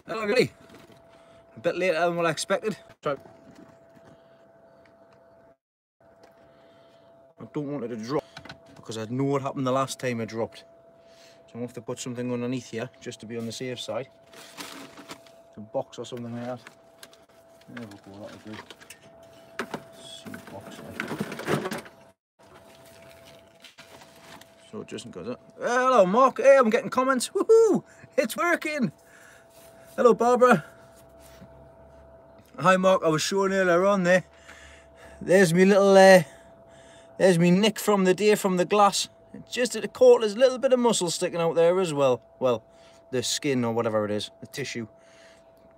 Hello everybody. A bit later than what I expected. I don't want it to drop because I know what happened the last time it dropped. So I'm going to have to put something underneath here just to be on the safe side. A box or something like that. There we go, that'll do. See the box like. So just in case that. Hello Mark, hey, I'm getting comments. Woohoo! It's working! Hello Barbara. Hi Mark, I was showing earlier on there. There's me little, there's me nick from the day from the glass. Just at the corner, there's a little bit of muscle sticking out there as well. Well, the skin or whatever it is, the tissue.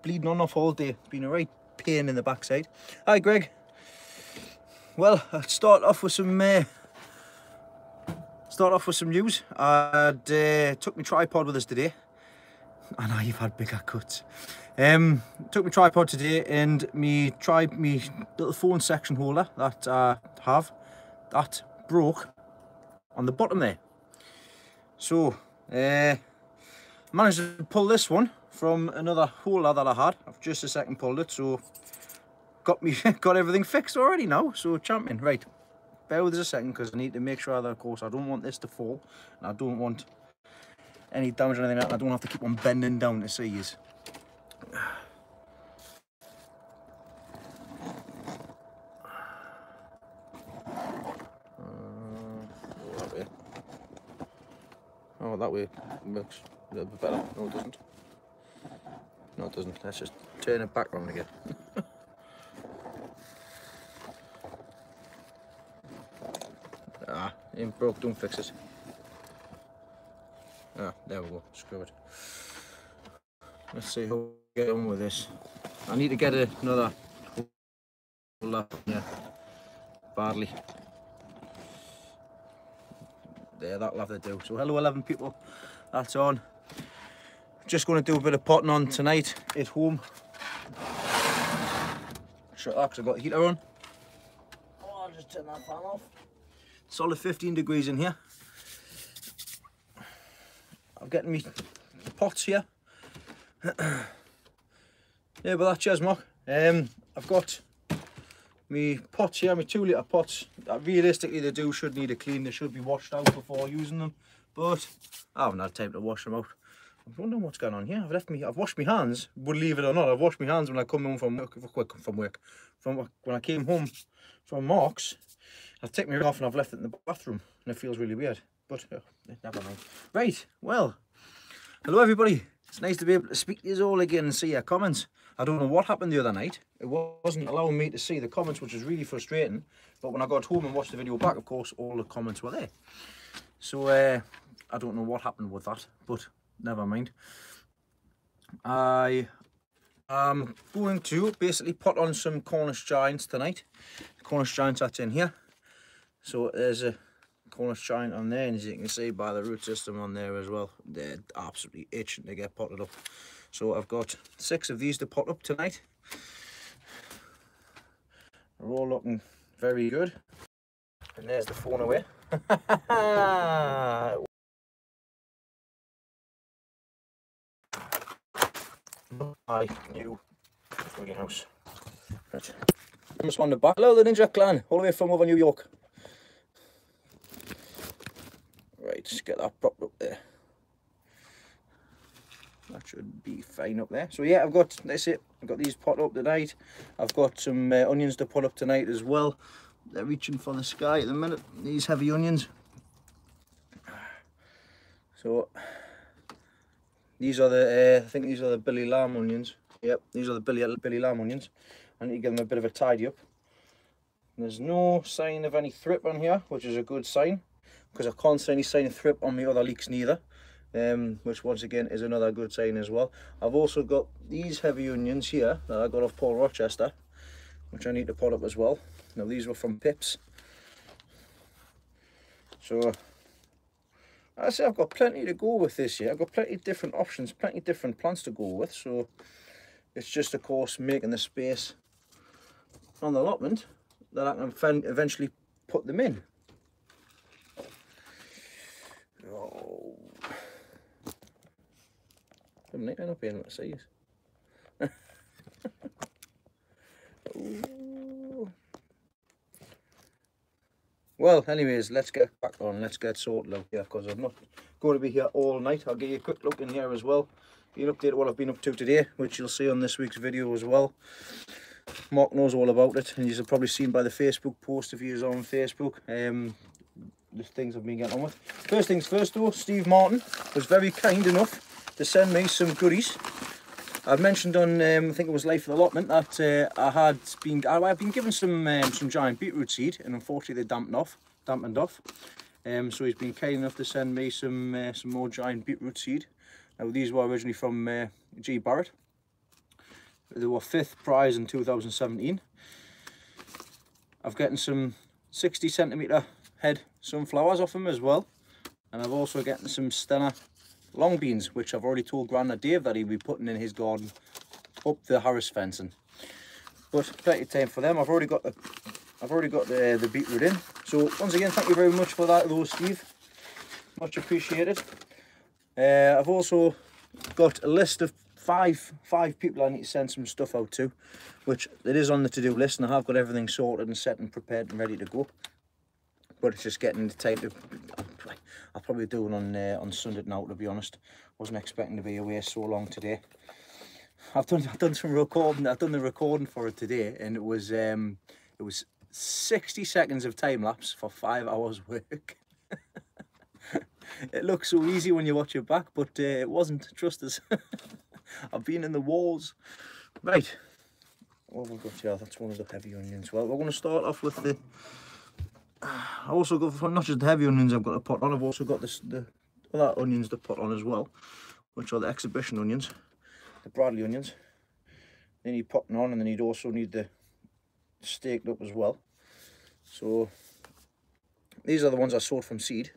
Bleeding on off all day. Been a right pain in the backside. Hi Greg. Well, I'll start off with some news. I took my tripod with us today. I know you've had bigger cuts. Took my tripod today and me little phone section holder that I have, that broke on the bottom there. So managed to pull this one from another holder that I had. I've just a second pulled it, so got everything fixed already now. So champion, right. Bear with us a second because I need to make sure that, of course, I don't want this to fall and I don't want any damage or anything like that. I don't have to keep on bending down to see yous. That way. Oh, that way works a little bit better. No, it doesn't. No, it doesn't. Let's just turn it back round again. Ain't broke, don't fix it. Ah, there we go. Screw it. Let's see how we get on with this. I need to get another holder here badly. There, that'll have to do. So hello 11 people, that's on. Just going to do a bit of potting on tonight at home. Shut up because I've got the heater on. Oh, I'll just turn that fan off. Solid 15 degrees in here. I'm getting me pots here. Yeah, but that's cheers, Mark. I've got me pots here, my 2 litre pots. Realistically, they should need a clean. They should be washed out before using them, but I haven't had time to wash them out. I'm wondering what's going on here. I've washed my hands. Believe it or not, I've washed my hands when I come home from work. When I came home from Mark's, I've taken my off and I've left it in the bathroom, and it feels really weird. But never mind. Right. Well, hello everybody. It's nice to be able to speak to you all again and see your comments. I don't know what happened the other night. It wasn't allowing me to see the comments, which is really frustrating. But when I got home and watched the video back, of course, all the comments were there. So I don't know what happened with that, but never mind. I am going to basically put on some Cornish Giants tonight. The Cornish Giants that's in here. So there's a Cornish Giant on there, and as you can see by the root system on there as well, they're absolutely itching to get potted up. So I've got 6 of these to pot up tonight. They're all looking very good. And there's the phone away. My new greenhouse. Right. Just on the back. Hello, the Ninja Clan, all the way from over New York. Right, just get that propped up there. That should be fine up there. So yeah, that's it. I've got these pot up tonight. I've got some onions to put up tonight as well. They're reaching for the sky at the minute, these heavy onions. So these are the, I think these are the Billy Lamb onions. Yep, these are the Billy Lamb onions. I need to give them a bit of a tidy up. There's no sign of any thrip on here, which is a good sign, because I can't see any sign of thrip on my other leeks neither. Which once again is another good sign as well. I've also got these heavy onions here that I got off Paul Rochester, which I need to pot up as well. Now these were from Pips. So I say I've got plenty to go with this year. I've got plenty of different options, plenty of different plants to go with. So it's just, of course, making the space on the allotment that I can eventually put them in. Oh, I'm not being able to see this. Well, anyways, let's get back on. Let's get sorted out here, because I'm not going to be here all night. I'll give you a quick look in here as well. You'll update what I've been up to today, which you'll see on this week's video as well. Mark knows all about it, and you've probably seen by the Facebook post if you're on Facebook. The things I've been getting on with. First things first though, Steve Martin was very kind enough to send me some goodies. I've mentioned on I think it was Life of the Allotment that I've been given some giant beetroot seed, and unfortunately they dampened off. So he's been kind enough to send me some more giant beetroot seed. Now these were originally from G Barrett. They were 5th prize in 2017. I've gotten some 60cm head sunflowers off him as well, and I've also gotten some Stena long beans, which I've already told Grandad Dave that he'll be putting in his garden up the Harris fencing. But plenty of time for them. I've already got the beetroot in. So once again, thank you very much for that, though, Steve. Much appreciated. I've also got a list of five people I need to send some stuff out to, which it is on the to-do list, and I have got everything sorted and set and prepared and ready to go. But it's just getting the time to. I'll probably do it on Sunday now, to be honest. Wasn't expecting to be away so long today. I've done some recording. I've done the recording for it today, and it was 60 seconds of time lapse for 5 hours work. It looks so easy when you watch it back, but it wasn't. Trust us. I've been in the walls. Right. What have we got here? That's one of the heavy onions. Well, we're going to start off with the. I also got, not just the heavy onions I've got to put on, I've also got the other onions to put on as well, which are the exhibition onions, the Bradley onions. Then you put them on, and then you'd also need the staked up as well. So these are the ones I sowed from seed,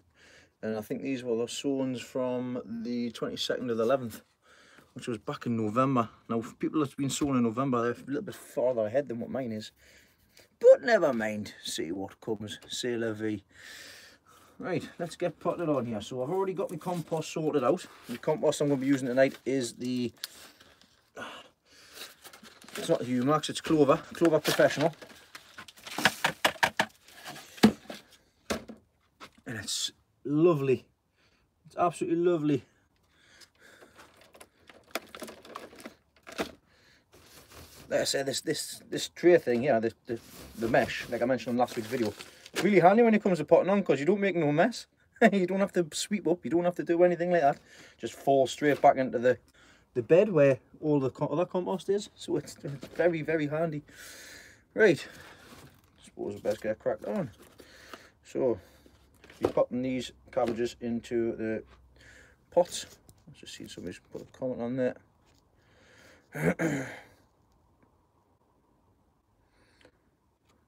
and I think these were the sowings from the 22nd of the 11th, which was back in November. Now, people that's been sown in November, they're a little bit farther ahead than what mine is. But never mind, see what comes, c'est la vie. Right, let's get potted on here. So I've already got my compost sorted out. The compost I'm going to be using tonight is the, it's not Humax, it's Clover Professional. And it's lovely, it's absolutely lovely. Like I said, this tray thing here, the mesh, like I mentioned in last week's video, really handy when it comes to potting on, because you don't make no mess. You don't have to sweep up, you don't have to do anything like that. Just fall straight back into the bed where all the other compost is. So it's very, very handy. Right, I suppose we best get cracked on. So you're popping these cabbages into the pots. Let's just see somebody's put a comment on there.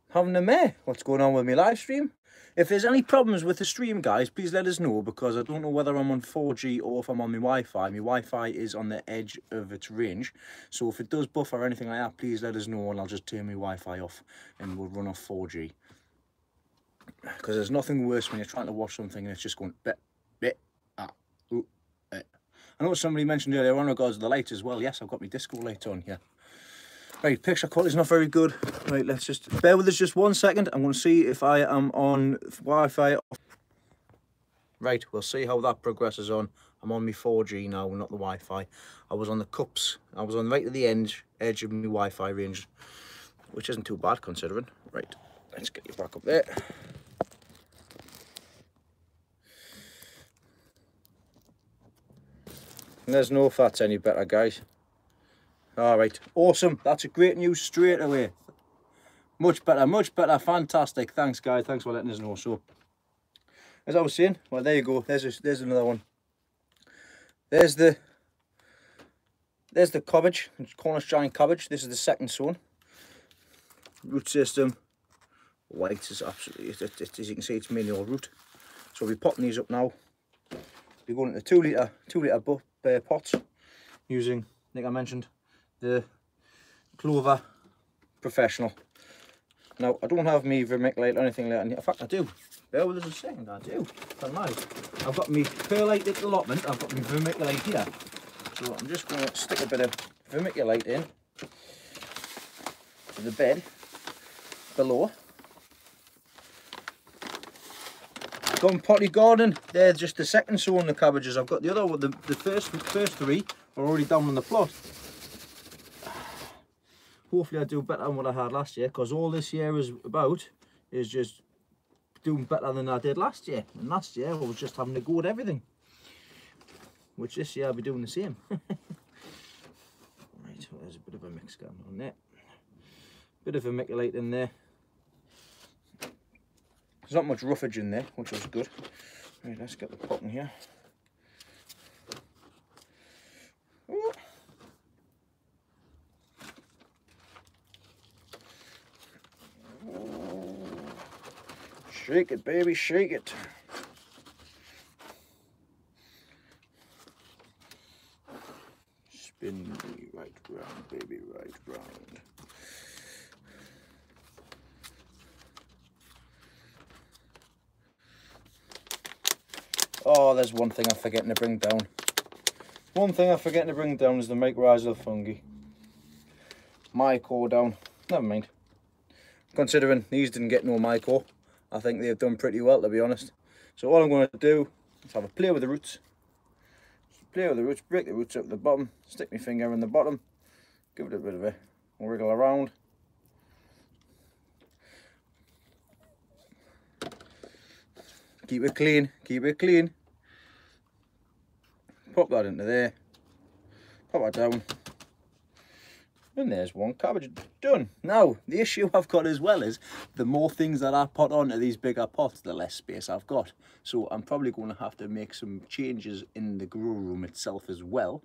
Having a mare. What's going on with my live stream? If there's any problems with the stream, guys, please let us know, because I don't know whether I'm on 4G or if I'm on my Wi-Fi. My Wi-Fi is on the edge of its range, so if it does buffer or anything like that, please let us know, and I'll just turn my Wi-Fi off and we'll run off 4G. Because there's nothing worse when you're trying to watch something and it's just going bit, bit, ooh, I know somebody mentioned earlier on regards to the lights as well. Yes, I've got my disco light on here. Right, picture quality's not very good. Right, let's just bear with us just 1 second. I'm going to see if I am on Wi-Fi. Right, we'll see how that progresses on. I'm on my 4G now, not the Wi-Fi. I was on the cups. I was on right at the edge of my Wi-Fi range, which isn't too bad considering. Right, let's get you back up there. And there's no fats any better, guys. All right, awesome. That's a great news straight away. Much better, fantastic. Thanks, guys. Thanks for letting us know. So, as I was saying, well, there you go. There's another one. There's the cabbage, Cornish giant cabbage. This is the second sown. Root system, white is absolutely. As you can see, it's mainly all root. So we're potting these up now. We're going into 2 litre pots using, like I mentioned, the Clover Professional. Now, I don't have me vermiculite or anything like that. In fact, I do. Bear with us a second, I do. I've got me perlite at the allotment. I've got me vermiculite here. So I'm just going to stick a bit of vermiculite in to the bed below. Gone potty garden. They're just the second sowing the cabbages. I've got the other one. The first three are already down on the plot. Hopefully I do better than what I had last year, because all this year is about is just doing better than I did last year. And last year I was just having to go at everything, which this year I'll be doing the same. Right, well, there's a bit of a mix going on there. Bit of vermiculite in there. There's not much roughage in there, which is good. Right, let's get the pot in here. Ooh. Shake it, baby, shake it. Spin me right round, baby, right round. Oh, there's one thing I'm forgetting to bring down. One thing I'm forgetting to bring down is the mycorrhizal fungi. Myco down. Never mind. Considering these didn't get no myco, I think they've done pretty well, to be honest. So all I'm going to do is have a play with the roots. Play with the roots, break the roots up at the bottom, stick my finger in the bottom, give it a bit of a wriggle around. Keep it clean, keep it clean. Pop that into there, pop that down, and there's one cabbage done. Now, the issue I've got as well is the more things that I put onto these bigger pots, the less space I've got. So I'm probably going to have to make some changes in the grow room itself as well.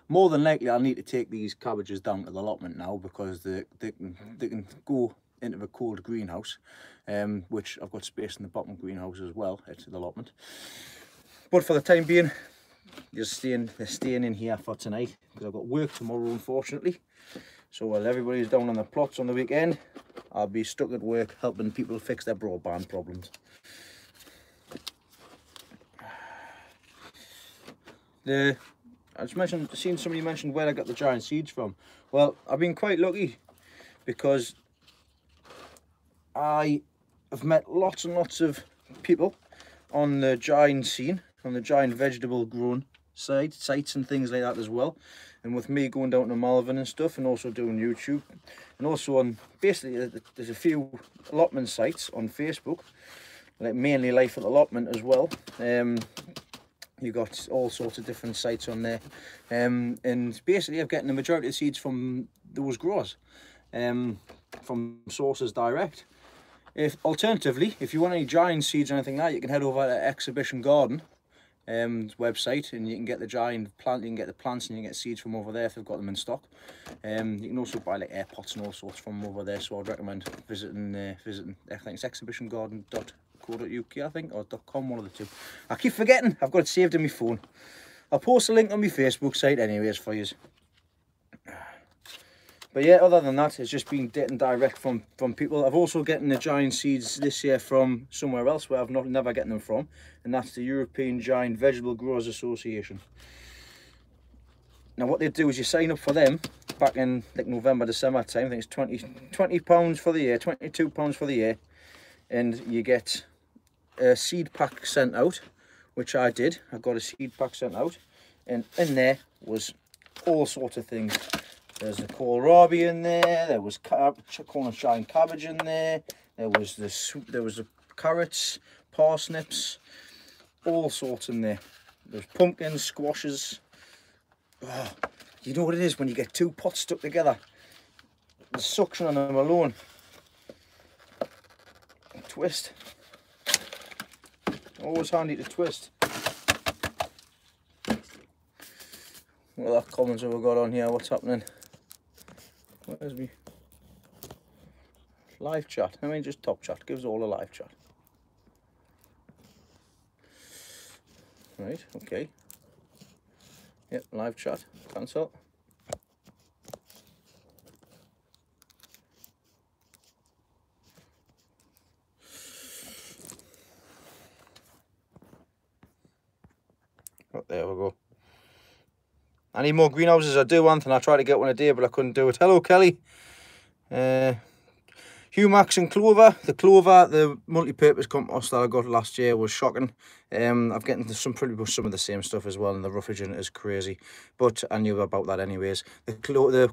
More than likely, I'll need to take these cabbages down to the allotment now, because they can go into the cold greenhouse, which I've got space in the bottom greenhouse as well at the allotment. But for the time being, they're staying in here for tonight, because I've got work tomorrow, unfortunately. So while everybody's down on the plots on the weekend, I'll be stuck at work helping people fix their broadband problems. I just seen somebody mention where I got the giant seeds from. Well, I've been quite lucky, because I have met lots and lots of people on the giant scene, on the giant vegetable grown sites and things like that as well. And with me going down to Malvern and stuff, and also doing YouTube, and also on, basically there's a few allotment sites on Facebook, like mainly Life at Allotment as well. You got all sorts of different sites on there, and basically I'm getting the majority of seeds from those growers, from sources direct. Alternatively, if you want any giant seeds or anything like that, you can head over to Exhibition Garden website, and you can get the giant plant, you can get the plants, and you can get seeds from over there if they've got them in stock. You can also buy like air pots and all sorts from over there, so I'd recommend visiting I think it's exhibitiongarden.co.uk, I think, or .com, one of the two. I keep forgetting, I've got it saved in my phone. I'll post a link on my Facebook site anyways for you. But yeah, other than that, it's just been getting direct from people. I've also getting the giant seeds this year from somewhere else where I've never getting them from, and that's the European Giant Vegetable Growers Association. Now what they do is you sign up for them back in like November, December time. I think it's £20 for the year, £22 for the year, and you get a seed pack sent out, which I did. I got a seed pack sent out, and in there was all sorts of things. There's the kohlrabi in there. There was cornichon cabbage in there. There was the carrots, parsnips, all sorts in there. There's pumpkins, squashes. Oh, you know what it is when you get two pots stuck together? The suction on them alone. Twist. Always handy to twist. What other comments have we got on here? What's happening? Where's me live chat? I mean, just top chat. Gives all a live chat. Right, okay. Yep, live chat. Cancel. Oh, there we go. I need more greenhouses. I do want, and I tried to get one a day, but I couldn't do it. Hello, Kelly. Humax and Clover. The Clover, the multi-purpose compost that I got last year was shocking. I've gotten some pretty much some of the same stuff as well, and the roughage in it is crazy. But I knew about that anyways. The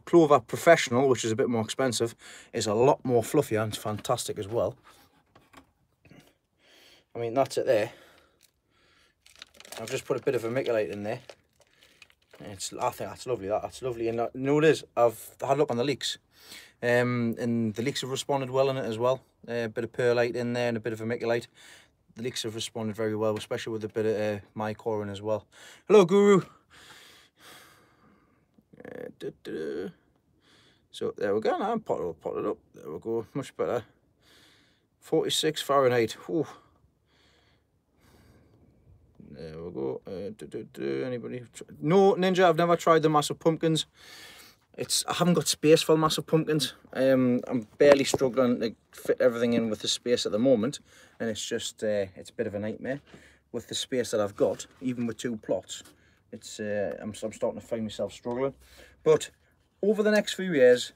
Clover Professional, which is a bit more expensive, is a lot more fluffier and it's fantastic as well. I mean, that's it there. I've just put a bit of vermiculite in there. I think that's lovely. That's lovely. And you know what it is? I've had a look on the leeks. And the leeks have responded well in it as well. A bit of perlite in there and a bit of vermiculite. The leeks have responded very well, especially with a bit of mycorrhizin as well. Hello, Guru. So there we go. Now I'm potted up. There we go. Much better. 46 Fahrenheit. Whew. There we go. Anybody? No, Ninja, I've never tried the massive pumpkins. I haven't got space for massive pumpkins. I'm barely struggling to fit everything in with the space at the moment, and it's just it's a bit of a nightmare with the space that I've got. Even with 2 plots, I'm starting to find myself struggling. But over the next few years,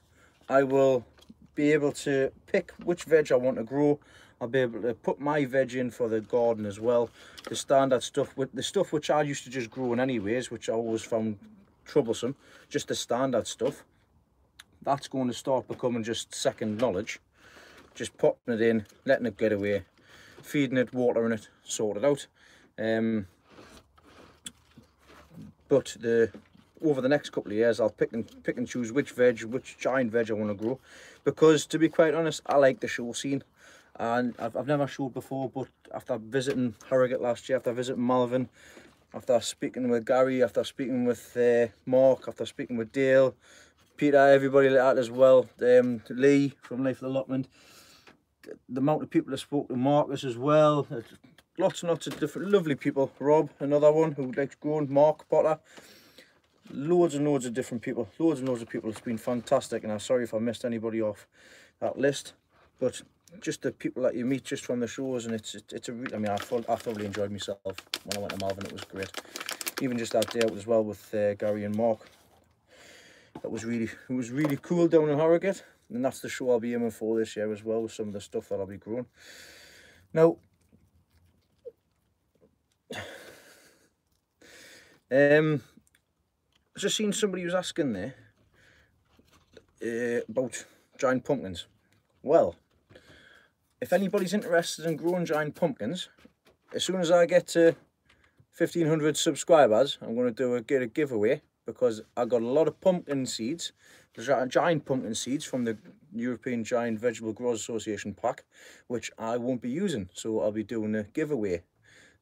I will be able to pick which veg I want to grow. I'll be able to put my veg in for the garden as well. The standard stuff, with the stuff which I used to just grow in anyways, which I always found troublesome, just the standard stuff, that's going to start becoming just second knowledge. Just popping it in, letting it get away, feeding it, watering it, sort it out. But over the next couple of years, I'll pick and choose which giant veg I want to grow, because to be quite honest, I like the show scene. And I've never showed before, but after visiting Harrogate last year, after visiting Malvern, after speaking with Gary, after speaking with Mark, after speaking with Dale, Peter, everybody like that as well, Lee from Life of the Allotment, the amount of people that spoke to Marcus as well, lots and lots of different lovely people. Rob, another one who likes growing, Mark Potter, loads and loads of different people, loads and loads of people. It's been fantastic, and I'm sorry if I missed anybody off that list, but just the people that you meet just from the shows, and I mean, I thoroughly enjoyed myself when I went to Malvern. It was great. Even just that day out as well with Gary and Mark. It was really cool down in Harrogate, and that's the show I'll be aiming for this year as well, with some of the stuff that I'll be growing. Now, I just seen somebody was asking there about giant pumpkins. Well, if anybody's interested in growing giant pumpkins, as soon as I get to 1,500 subscribers, I'm going to get a giveaway, because I got a lot of pumpkin seeds, giant pumpkin seeds from the European Giant Vegetable Growers Association pack, which I won't be using. So I'll be doing a giveaway.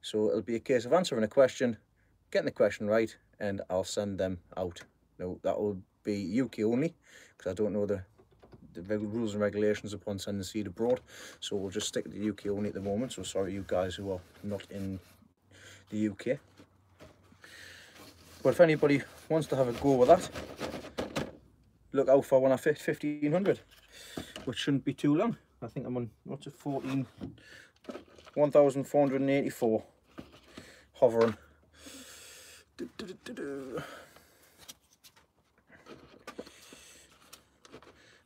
So it'll be a case of answering a question, getting the question right, and I'll send them out. Now, that will be UK only, because I don't know the rules and regulations upon sending seed abroad, so we'll just stick to the UK only at the moment. So sorry you guys who are not in the UK, but if anybody wants to have a go with that, look out for when I fit 1,500, which shouldn't be too long. I think I'm on, what's it, 1,484 hovering.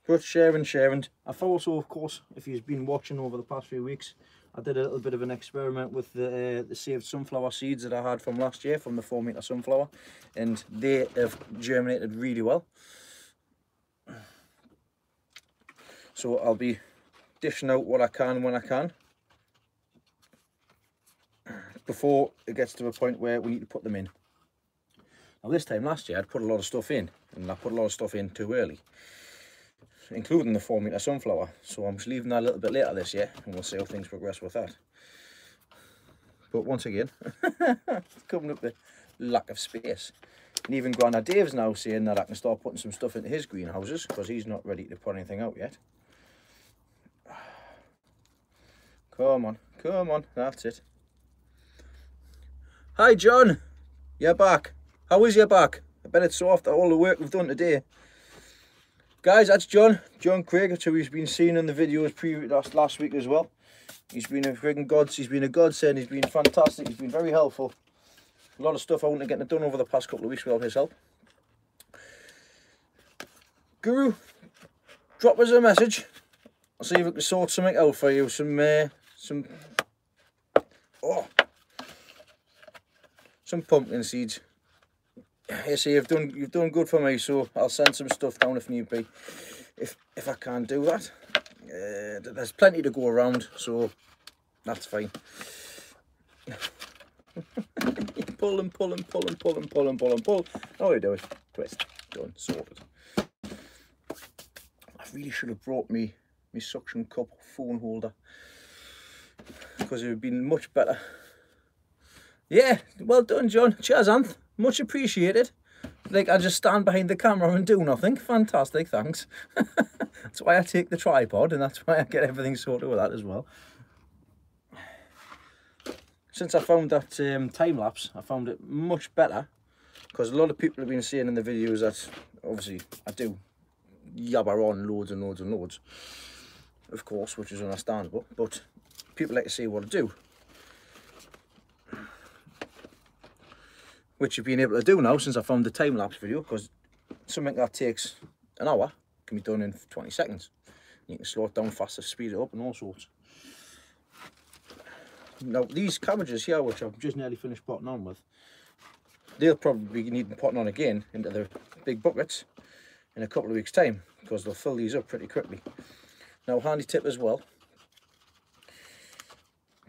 But sharing. I've also, of course, if you've been watching over the past few weeks, I did a little bit of an experiment with the saved sunflower seeds that I had from last year, from the 4-metre sunflower, and they have germinated really well. So I'll be dishing out what I can when I can, before it gets to a point where we need to put them in. Now, this time last year I'd put a lot of stuff in, and I put a lot of stuff in too early, including the 4-metre sunflower. So I'm just leaving that a little bit later this year, and we'll see how things progress with that. But once again, coming up with lack of space. And even Grandad Dave's now saying that I can start putting some stuff into his greenhouses, because he's not ready to put anything out yet. Come on, that's it. Hi John, you're back. How is your back? I bet it's sore after all the work we've done today. Guys, that's John Craig, who we've been seeing in the videos last week as well. He's been a friggin' god. He's been a godsend. He's been fantastic. He's been very helpful. A lot of stuff I wouldn't have gotten done over the past couple of weeks without his help. Guru, drop us a message. I'll see if we can sort something out for you. Some pumpkin seeds. You see, you've done good for me, so I'll send some stuff down if need be. If I can't do that, there's plenty to go around, so that's fine. Pull and pull and pull and pull and pull and pull and pull. All you do is twist. Done. Sorted. I really should have brought me suction cup phone holder, because it would have been much better. Yeah, well done, John. Cheers, Anth. Much appreciated. Like, I just stand behind the camera and do nothing. Fantastic, thanks. That's why I take the tripod, and that's why I get everything sorted with that as well. Since I found that time-lapse, I found it much better, because a lot of people have been saying in the videos that, obviously, I do yabber on loads and loads and loads, of course, which is understandable, but people like to see what I do, which you've been able to do now since I found the time-lapse video, because something that takes an hour can be done in 20 seconds. You can slow it down faster, speed it up, and all sorts. Now, these cabbages here, which I've just nearly finished potting on with, they'll probably be needing potting on again into the big buckets in a couple of weeks' time, because they'll fill these up pretty quickly. Now, handy tip as well,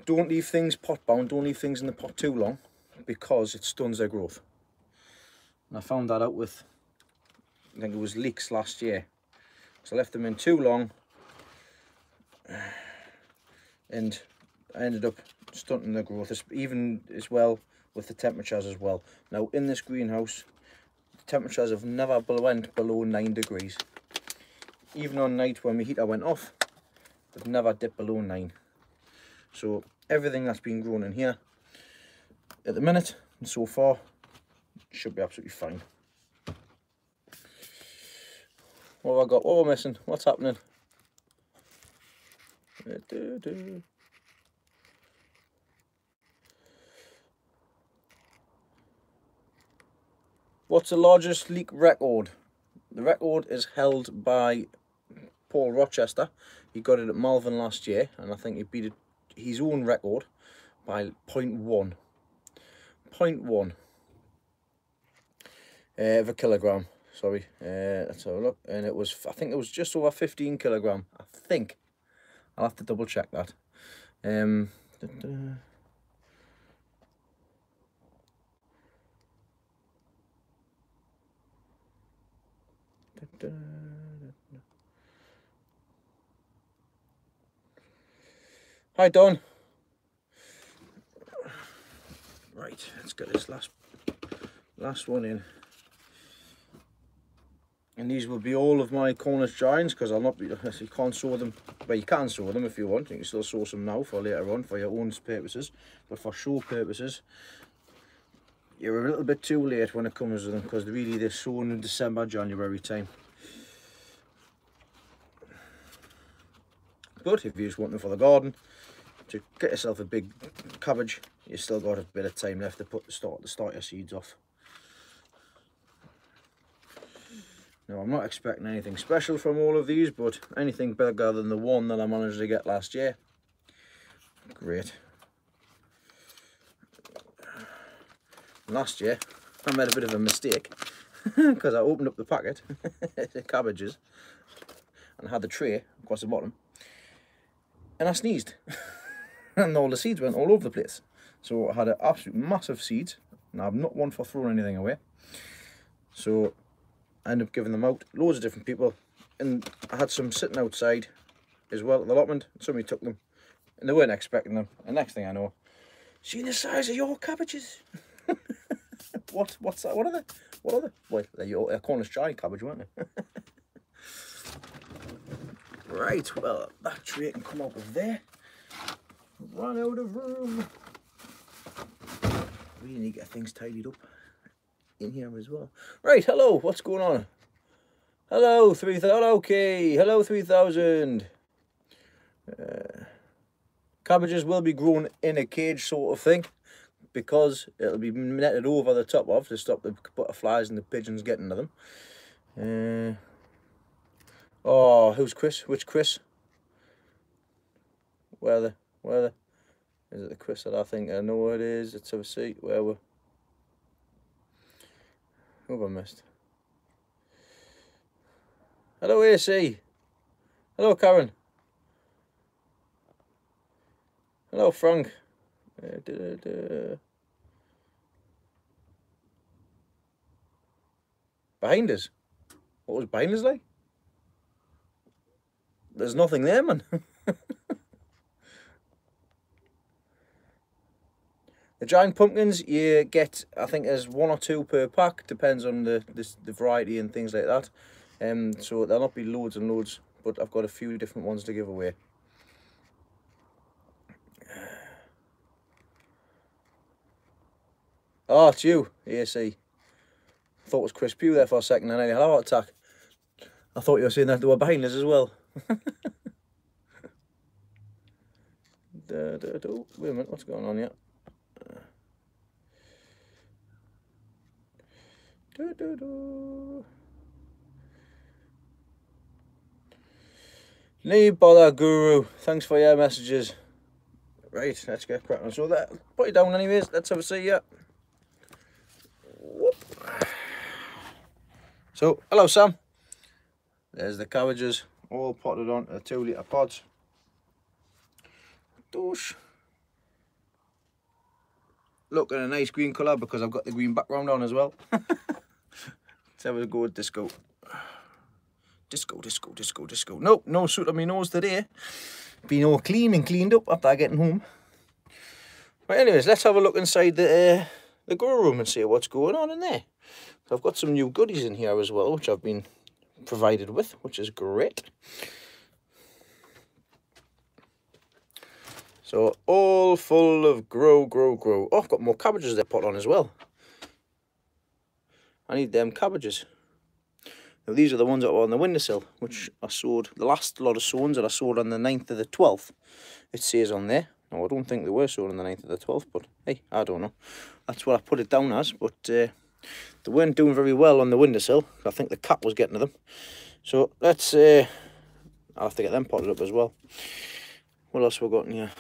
don't leave things pot bound, don't leave things in the pot too long, because it stuns their growth. And I found that out with, I think it was leeks last year. So I left them in too long, and I ended up stunting their growth, even as well with the temperatures as well. Now, in this greenhouse, the temperatures have never went below 9 degrees. Even on night when my heater went off, they've never dipped below 9. So everything that's been grown in here at the minute and so far should be absolutely fine. What have I got? What am I missing? What's happening? What's the largest leek record? The record is held by Paul Rochester. He got it at Malvern last year, and I think he beat his own record by 0.1. 0.1 of a kilogram. Sorry, let's have a look. And it was, I think it was just over 15 kilogram. I think. I'll have to double check that. Hi, Don. Right, let's get this last one in. And these will be all of my Cornish giants, because I'll not be, you can't sow them, well, you can sow them if you want, you can still sow some now for later on for your own purposes, but for show purposes you're a little bit too late when it comes to them, because really they're sown in December, January time. But if you just want them for the garden, to get yourself a big cabbage, you've still got a bit of time left to start your seeds off. Now, I'm not expecting anything special from all of these, but anything bigger than the one that I managed to get last year, great. Last year, I made a bit of a mistake, because I opened up the packet, the cabbages, and had the tray across the bottom, and I sneezed, and all the seeds went all over the place. So I had an absolute massive seeds, and I'm not one for throwing anything away. So I ended up giving them out, loads of different people, and I had some sitting outside as well at the allotment. Somebody took them, and they weren't expecting them. And next thing I know, seen the size of your cabbages? What's that? What are they? Well, they're your Cornish giant cabbage, weren't they? Right, well, that tray can come out of there. Run out of room. We need to get things tidied up in here as well. Right, hello, what's going on? Hello, 3000. Okay, hello, 3000. Cabbages will be grown in a cage sort of thing, because it'll be netted over the top of to stop the butterflies and the pigeons getting to them. Oh, who's Chris? Which Chris? Where the? Is it the Chris that I think I know it is? Let's have a see. Where we? Who have I missed? Hello, AC. Hello, Karen. Hello, Frank. Behind us? What was behind us like? There's nothing there, man. The giant pumpkins, you get, I think there's 1 or 2 per pack, depends on the variety and things like that. So there'll not be loads and loads, but I've got a few different ones to give away. Oh, it's you, AC. I thought it was Chris Pugh there for a second, and I had a heart attack. I thought you were saying that they were behind us as well. Wait a minute, what's going on here? Need bother guru, thanks for your messages. Right, let's get cracking. So that, put it down anyways, let's have a see ya. Whoop. So, hello Sam. There's the cabbages, all potted onto 2 litre pods. Those look at a nice green colour because I've got the green background on as well. Let's have a go with disco. Disco. Nope, no soot on my nose today. Been all clean and cleaned up after getting home. But anyways, let's have a look inside the grow room and see what's going on in there. So I've got some new goodies in here as well, which I've been provided with, which is great. So all full of grow. Oh, I've got more cabbages there put on as well. I need them cabbages. Now these are the ones that were on the windowsill, which I sowed, the last lot of sowings that I sowed on the 9th of the 12th. It says on there. No, I don't think they were sown on the 9th of the 12th, but hey, I don't know. That's what I put it down as, but they weren't doing very well on the windowsill. I think the cat was getting to them. So let's, I'll have to get them potted up as well. What else have we got in here?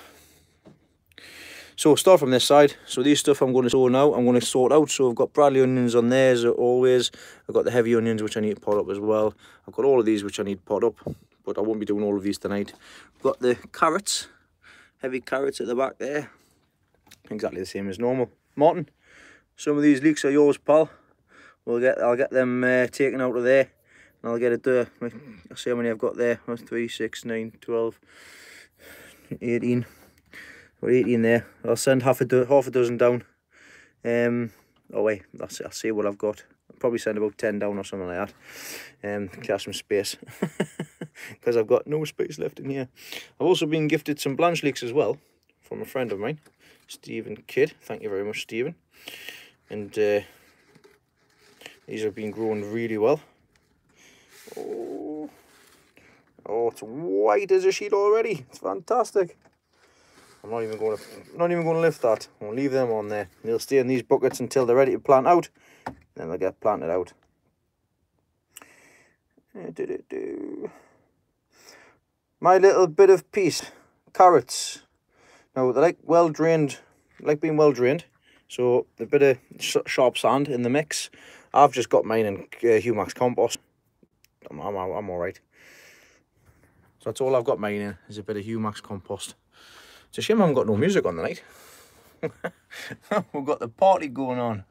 So we'll start from this side. So these stuff I'm going to sow now, I'm going to sort out. So I've got Bradley onions on there as always. I've got the heavy onions which I need to pot up as well. I've got all of these which I need to pot up, but I won't be doing all of these tonight. I've got the carrots, heavy carrots at the back there. Exactly the same as normal. Martin, some of these leeks are yours, pal. I'll get them taken out of there, and I'll get it there. I'll see how many I've got there. 3, 6, 9, 12, 18. Got 18 there. I'll send half a dozen down. Oh wait, I'll see what I've got. I'll probably send about 10 down or something like that. To have some space, because I've got no space left in here. I've also been gifted some blanch leeks as well from a friend of mine, Stephen Kidd. Thank you very much, Stephen. And these have been growing really well. Oh, it's white as a sheet already. It's fantastic. I'm not even going to lift that. I'll leave them on there. They'll stay in these buckets until they're ready to plant out. Then they'll get planted out. My little bit of peace. Carrots. Now they like well drained, like being well drained. So a bit of sharp sand in the mix. I've just got mine in Humax compost. I'm all right. So that's all I've got mine in, is a bit of Humax compost. It's a shame I haven't got no music on the night. We've got the party going on.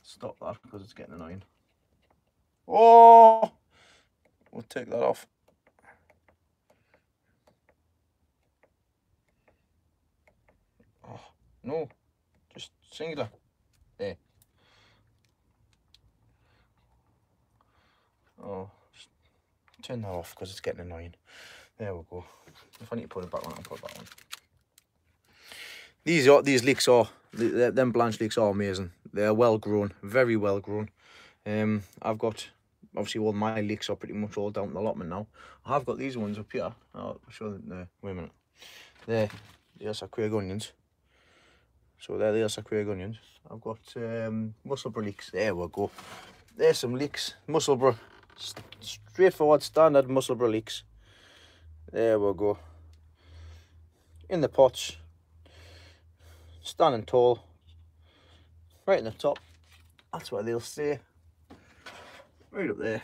Stop that because it's getting annoying. Oh, we'll take that off. Oh, no, just singular. There. Oh, just turn that off because it's getting annoying. There we go. If I need to put it back on, I'll put it back on. These leeks are, them blanch leeks are amazing. They're well grown, very well grown. I've got, obviously all my leeks are pretty much all down to the allotment now. I have got these ones up here. I'll show them. Wait a minute. There, there's our Craig onions. So there's our Craig onions. I've got Musselburgh leeks. There we go. There's some leeks. Musselburgh. Straightforward, standard Musselburgh leeks. There we go. In the pots, standing tall, right in the top. That's where they'll stay. Right up there.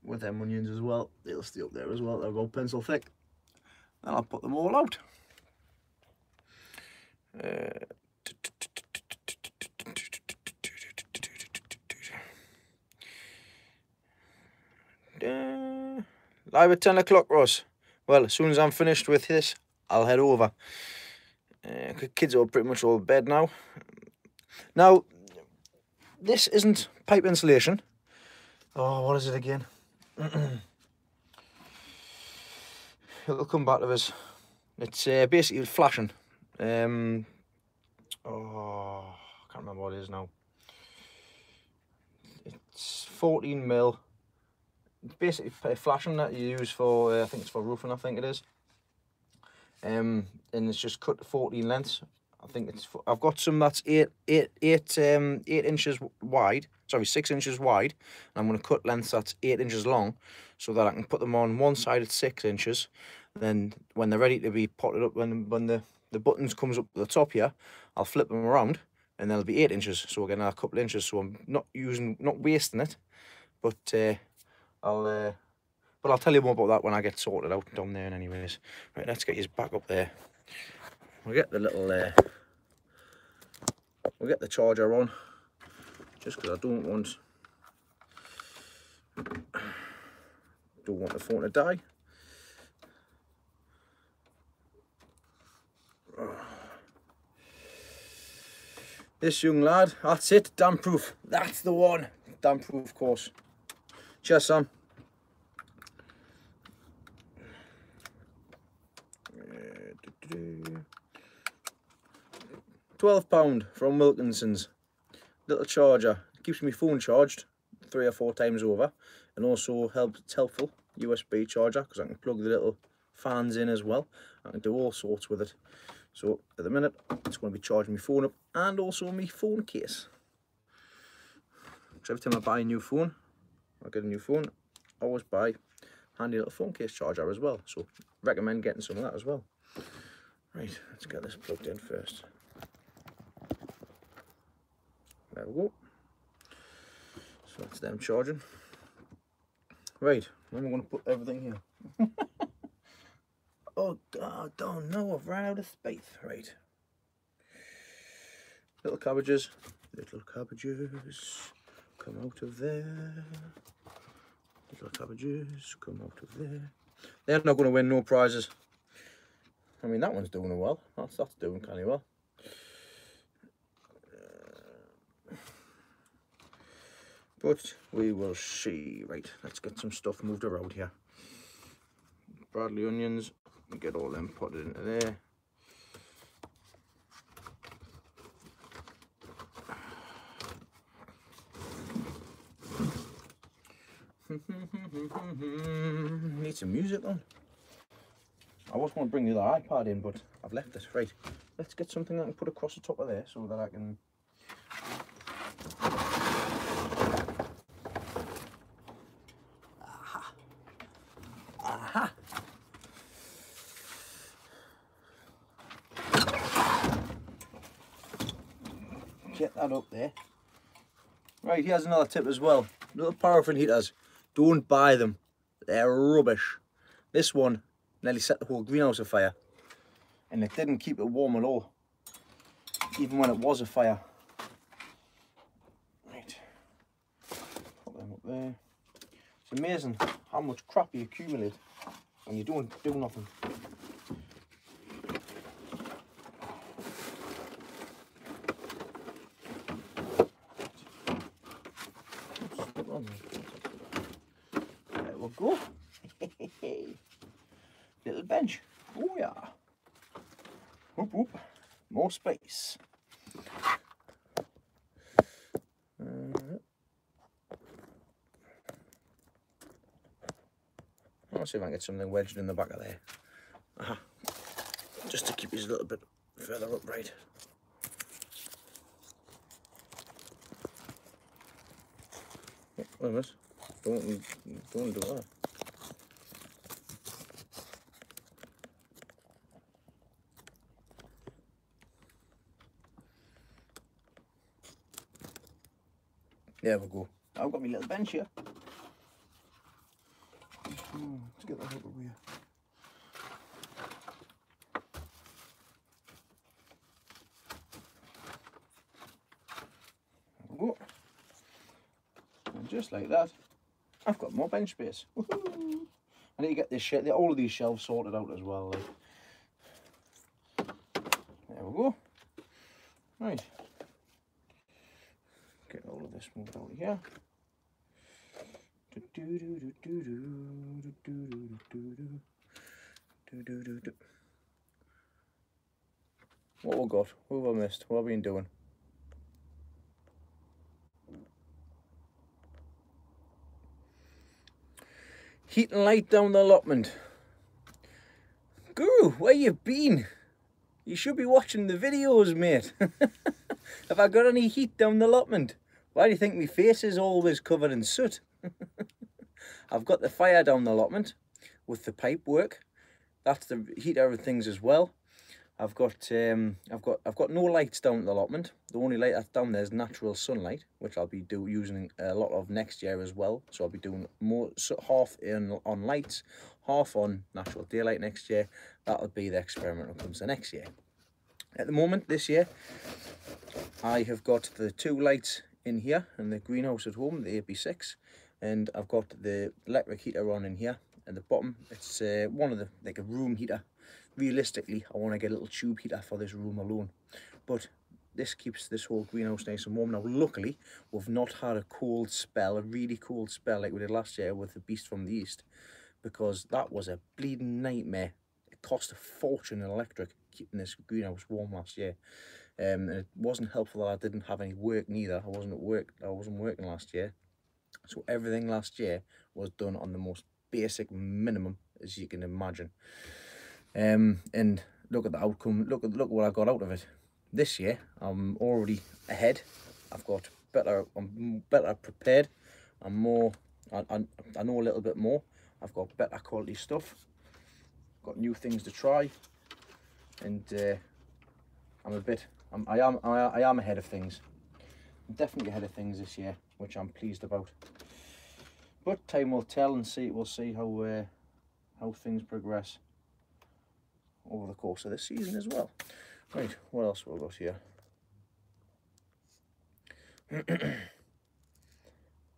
With them onions as well, they'll stay up there as well. They're about pencil thick. And I'll put them all out. Live at 10 o'clock, Ross. Well, as soon as I'm finished with this, I'll head over. Kids are pretty much all in bed now. Now, this isn't pipe insulation. Oh, what is it again? It'll come back to us. It's basically flashing. Oh, I can't remember what it is now. It's 14mm. It's basically flashing that you use for, I think it's for roofing, I think it is. And it's just cut to 14 lengths. I think it's. I've got some that's 8 inches wide. Sorry, 6 inches wide. And I'm going to cut lengths that's 8 inches long, so that I can put them on one side at 6 inches. Then when they're ready to be potted up, when the buttons comes up to the top here, I'll flip them around, and they'll be 8 inches. So again, a couple of inches. So I'm not wasting it, but I'll tell you more about that when I get sorted out down there. Anyways, right, let's get you back up there. We'll get the little, we'll get the charger on, just because I don't want the phone to die. This young lad, that's it, damp proof. That's the one, damp proof, of course. Cheers, Sam. £12 from Wilkinson's. Little charger. Keeps my phone charged 3 or 4 times over, and also it's helpful USB charger because I can plug the little fans in as well. I can do all sorts with it. So at the minute it's going to be charging my phone up and also my phone case. So every time I buy a new phone, I get a new phone, I always buy a handy little phone case charger as well. So recommend getting some of that as well. Right, let's get this plugged in first. There we go. So that's them charging. Right, then we're going to put everything here. Oh God, don't know, I've run out of space. Right. Little cabbages, come out of there. Little cabbages, come out of there. They're not going to win no prizes. I mean, that one's doing well. That's doing kind of well. But we will see. Right, let's get some stuff moved around here. Bradley onions, get all them potted into there. Need some music on. I was going to bring the other iPad in, but I've left it. Right, let's get something I can put across the top of there so that I can... Aha! Aha! Get that up there. Right, here's another tip as well. Little paraffin heaters. Don't buy them. They're rubbish. This one nearly set the whole greenhouse afire, and it didn't keep it warm at all, even when it was a fire. Right, put them up there. It's amazing how much crap you accumulate when you don't do nothing. There we go. Little bench. Oh yeah. Whoop whoop. More space. I'll see if I can get something wedged in the back of there. Just to keep these a little bit further upright. Look at this. Don't do that. There we go. I've got my little bench here. Let's get that out of here. There we go. And just like that, I've got more bench space. I need to get this all of these shelves sorted out as well. Like. There we go. Right. Get all of this moved out of here. What we got? What have I missed? What have I been doing? Heat and light down the allotment. Guru, where you been? You should be watching the videos, mate. Have I got any heat down the allotment? Why do you think my face is always covered in soot? I've got the fire down the allotment with the pipe work. That's the heater and things as well. I've got no lights down the allotment. The only light that's down there is natural sunlight, which I'll be using a lot of next year as well. So I'll be doing more, half on lights, half on natural daylight next year. That'll be the experiment when it comes to next year. At the moment, this year, I have got the 2 lights in here in the greenhouse at home, the AP6, and I've got the electric heater on in here at the bottom. It's one of the, like a room heater. Realistically, I want to get a little tube heater for this room alone, but this keeps this whole greenhouse nice and warm. Now, luckily, we've not had a cold spell, a really cold spell like we did last year with the Beast from the East, because that was a bleeding nightmare. It cost a fortune in electric keeping this greenhouse warm last year. And it wasn't helpful that I didn't have any work neither. I wasn't working last year, so everything last year was done on the most basic minimum as you can imagine. And look at the outcome. Look what I got out of it. This year I'm already ahead. I'm better prepared. I'm more. I know a little bit more. I've got better quality stuff. Got new things to try, and I am ahead of things. I'm definitely ahead of things this year, which I'm pleased about. But time will tell, and we'll see how things progress over the course of this season as well. Right, what else have we got here?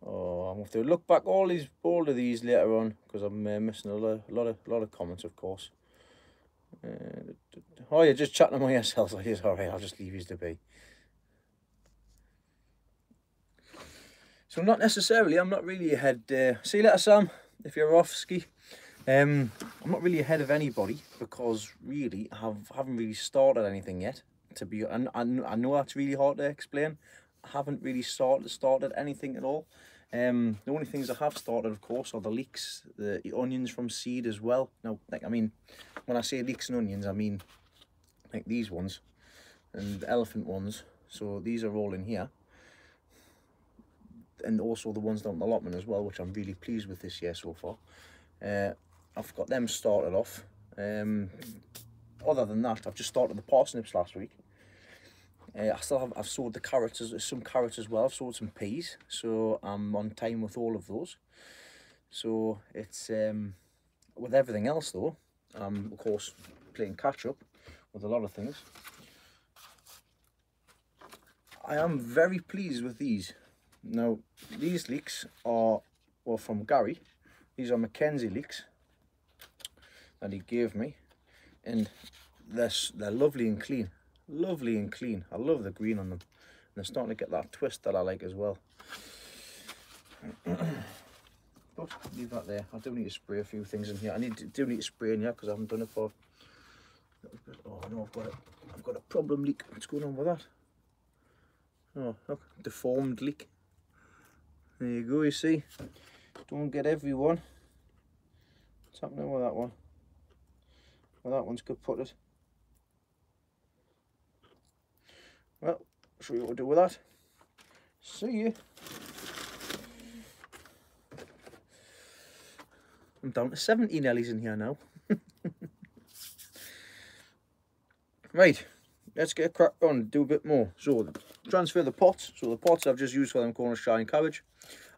Oh, I'm going to have to look back all of these later on, because I'm missing a lot of comments, of course. Oh, you're just chatting among yourselves. Like, it's all right, I'll just leave you to be. So not necessarily, I'm not really ahead. See you later, Sam, if you're off ski. I'm not really ahead of anybody, because really I haven't really started anything yet. I know that's really hard to explain. I haven't really started anything at all. The only things I have started, of course, are the leeks, the onions from seed as well. Now, like, I mean, when I say leeks and onions, I mean like these ones and the elephant ones. So these are all in here, and also the ones down the allotment as well, which I'm really pleased with this year so far. I've got them started off. Other than that, I've just started the parsnips last week. I've sowed the carrots, some carrots as well. I've sowed some peas, so I'm on time with all of those. So it's with everything else though, of course, playing catch up with a lot of things. I am very pleased with these. Now, these leeks are from Gary. These are Mackenzie leeks that he gave me, and they're lovely and clean. Lovely and clean. I love the green on them, and they're starting to get that twist that I like as well. But leave that there. I do need to spray a few things in here. Do need to spray in here because I haven't done it for a little bit. Oh no, I've got a problem leak. What's going on with that? Oh look, deformed leak. There you go, you see. Don't get everyone. What's happening with that one? Well, that one's good putted. Well, I'll show you what to do with that. See you. I'm down to 17 Nellies in here now. Right, let's get a crack on and do a bit more. So, transfer the pots. So the pots I've just used for them Cornish Shy and cabbage.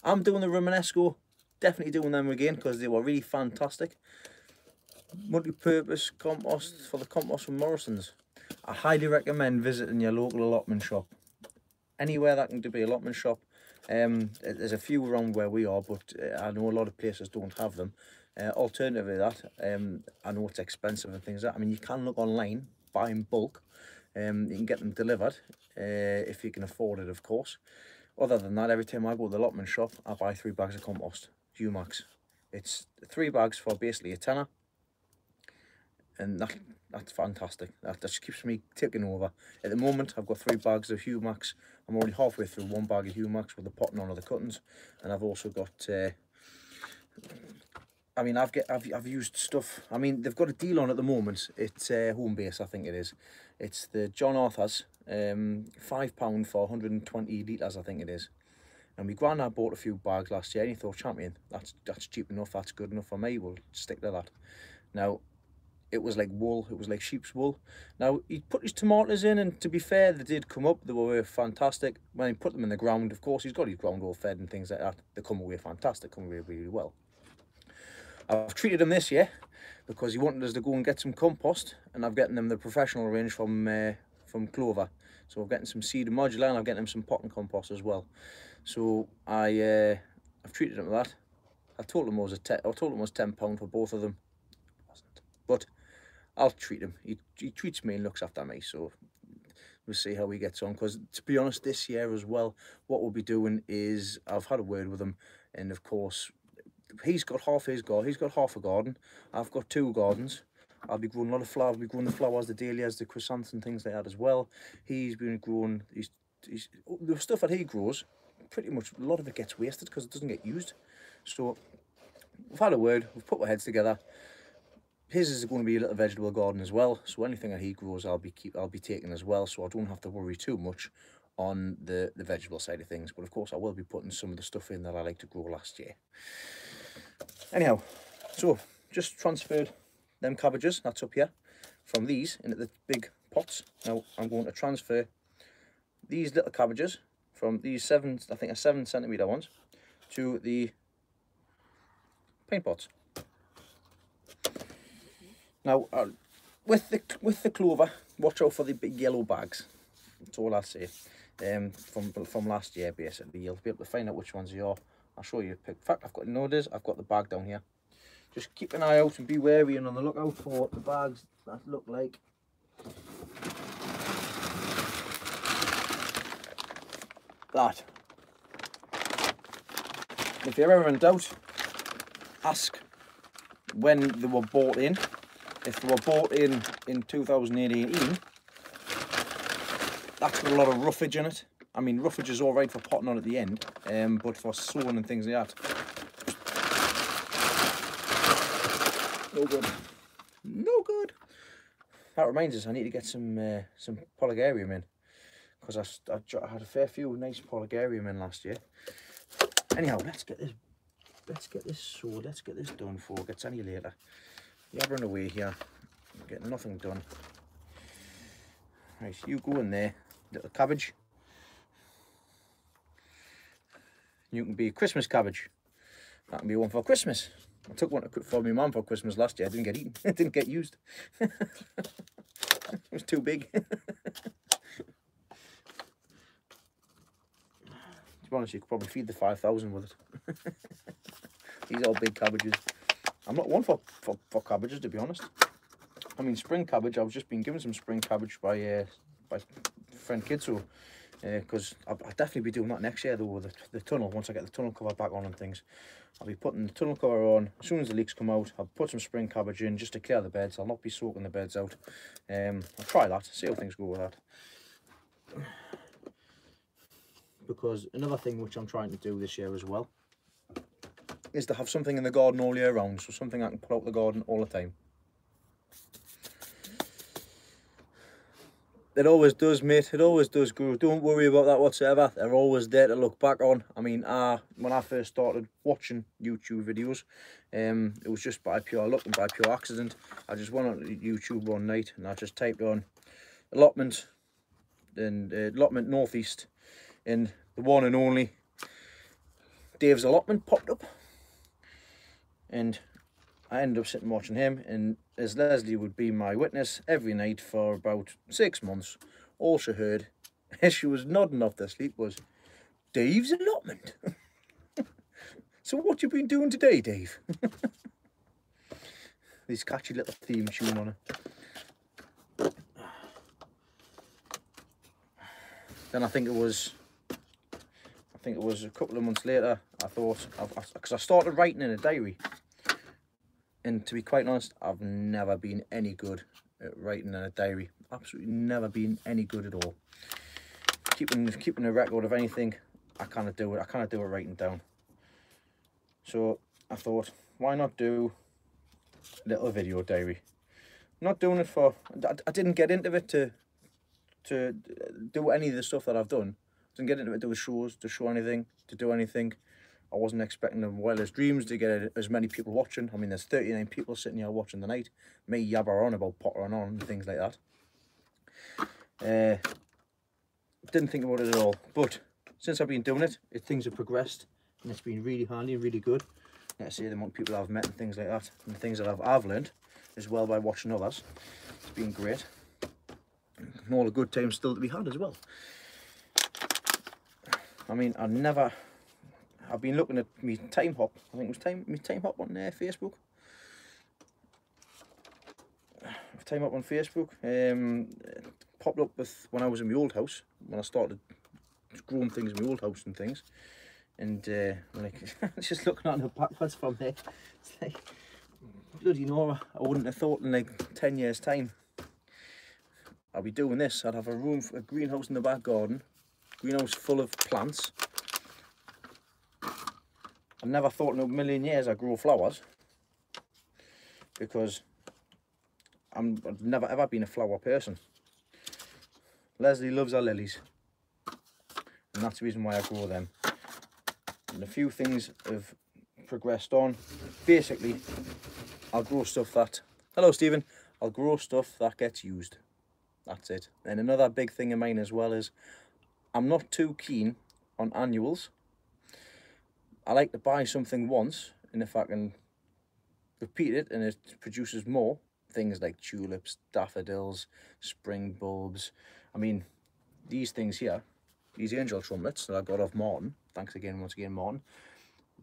I'm doing the Romanesco, definitely doing them again because they were really fantastic. Multi-purpose compost for the compost from Morrison's. I highly recommend visiting your local allotment shop. Anywhere that can be allotment shop. There's a few around where we are, but I know a lot of places don't have them. Alternatively that, I know it's expensive and things like that. I mean, you can look online, buy in bulk. You can get them delivered if you can afford it, of course. Other than that, every time I go to the allotment shop, I buy 3 bags of compost, Humax. It's 3 bags for basically a tenner, and that's fantastic. That just keeps me ticking over. At the moment, I've got 3 bags of Humax. I'm already halfway through 1 bag of Humax with the pot and on of the cuttings, and I've also got. I mean, I've used stuff. I mean, they've got a deal on at the moment. It's Homebase, I think it is. It's the John Arthur's, £5 for 120 litres, I think it is. And my granddad bought a few bags last year, and he thought, champion, that's cheap enough, that's good enough for me. We'll stick to that. Now, it was like wool, it was like sheep's wool. Now, he put his tomatoes in, and to be fair, they did come up. They were fantastic. When he put them in the ground, of course, he's got his ground all fed and things like that. They come away fantastic, come away really well. I've treated them this year because he wanted us to go and get some compost, and I've gotten them the professional range from Clover. So I'm getting some seed and modular, and I'm getting them some pot and compost as well. So I've treated them with that. I told him it was £10 for both of them. It wasn't, but I'll treat him. He treats me and looks after me. So we'll see how he gets on. Because to be honest, this year as well, what we'll be doing is I've had a word with him, and of course, he's got half his garden. He's got half a garden. I've got 2 gardens. I'll be growing a lot of flowers. I'll be growing the flowers, the dahlias, the chrysanthemums and things like that as well. He's been growing the stuff that he grows. Pretty much a lot of it gets wasted because it doesn't get used. So we've had a word. We've put our heads together. His is going to be a little vegetable garden as well. So anything that he grows, I'll be taking as well. So I don't have to worry too much on the vegetable side of things. But of course, I will be putting some of the stuff in that I like to grow last year. Anyhow, so just transferred them cabbages, that's up here, from these into the big pots. Now I'm going to transfer these little cabbages from these 7 centimetre ones to the paint pots. Now with the clover, watch out for the big yellow bags. That's all I say. From last year basically, you'll be able to find out which ones you are. I'll show you. In fact, I've got the bag down here. Just keep an eye out and be wary and on the lookout for the bags that look like that. If you're ever in doubt, ask when they were bought in. If they were bought in 2018, that's got a lot of roughage in it. I mean, roughage is all right for potting on at the end, but for sowing and things like that, no good. No good. That reminds us, I need to get some Polygarium in, because I had a fair few nice Polygarium in last year. Anyhow, let's get this sowed. Let's get this done before it gets any later. Yabbering away here, getting nothing done. Right, you go in there, little cabbage. You can be Christmas cabbage. That can be one for Christmas. I took one for my mum for Christmas last year. I didn't get eaten. It didn't get used. It was too big. To be honest, you could probably feed the 5,000 with it. These are big cabbages. I'm not one for cabbages, to be honest. I mean, spring cabbage, I've just been given some spring cabbage by friend Kidso. Because I'll definitely be doing that next year though with the tunnel. Once I get the tunnel cover back on and things, I'll be putting the tunnel cover on. As soon as the leaks come out, I'll put some spring cabbage in just to clear the beds. I'll not be soaking the beds out. I'll try that, see how things go with that. Because another thing which I'm trying to do this year as well is to have something in the garden all year round. So something I can pull out the garden all the time. It always does, mate. It always does, Guru. Don't worry about that whatsoever. They're always there to look back on. I mean, when I first started watching YouTube videos, it was just by pure luck and by pure accident. I just went on YouTube one night and I just typed on allotment and allotment northeast, and the one and only Dave's allotment popped up, and I ended up sitting watching him, and as Leslie would be my witness, every night for about 6 months, all she heard as she was nodding off to sleep was, "Dave's allotment." So what you been doing today, Dave? This catchy little theme tune on it. Then I think it was a couple of months later, I thought, because I started writing in a diary. And to be quite honest, I've never been any good at writing in a diary. Absolutely never been any good at all. Keeping a record of anything, I can't do it. I can't do it writing down. So I thought, why not do a little video diary? I'm not doing it for. I didn't get into it to do any of the stuff that I've done. I didn't get into it to do shows, to show anything, to do anything. I wasn't expecting the wildest dreams to get as many people watching. I mean, there's 39 people sitting here watching tonight. Me yabber on about pottering on and things like that. Didn't think about it at all. But since I've been doing it, things have progressed. And it's been really handy and really good. Let's say the amount of people I've met and things like that. And the things that I've learned as well by watching others. It's been great. And all the good times still to be had as well. I mean, I've been looking at me Time Hop. I think it was Time Hop on Facebook. Time Hop on Facebook. Popped up with when I was in my old house, when I started growing things in my old house and things. And like just looking at the backwards from there, it's like, bloody no, I wouldn't have thought in like 10 years time I'll be doing this. I'd have a greenhouse in the back garden, greenhouse full of plants. I never thought in a million years I'd grow flowers, because I've never ever been a flower person. Leslie loves her lilies, and that's the reason why I grow them. And a few things have progressed on. Basically, I'll grow stuff that, hello Stephen, I'll grow stuff that gets used. That's it. And another big thing of mine as well is I'm not too keen on annuals. I like to buy something once, and if I can repeat it and it produces more, things like tulips, daffodils, spring bulbs. I mean, these things here, these angel trumpets that I got off Martin, thanks again, once again, Martin,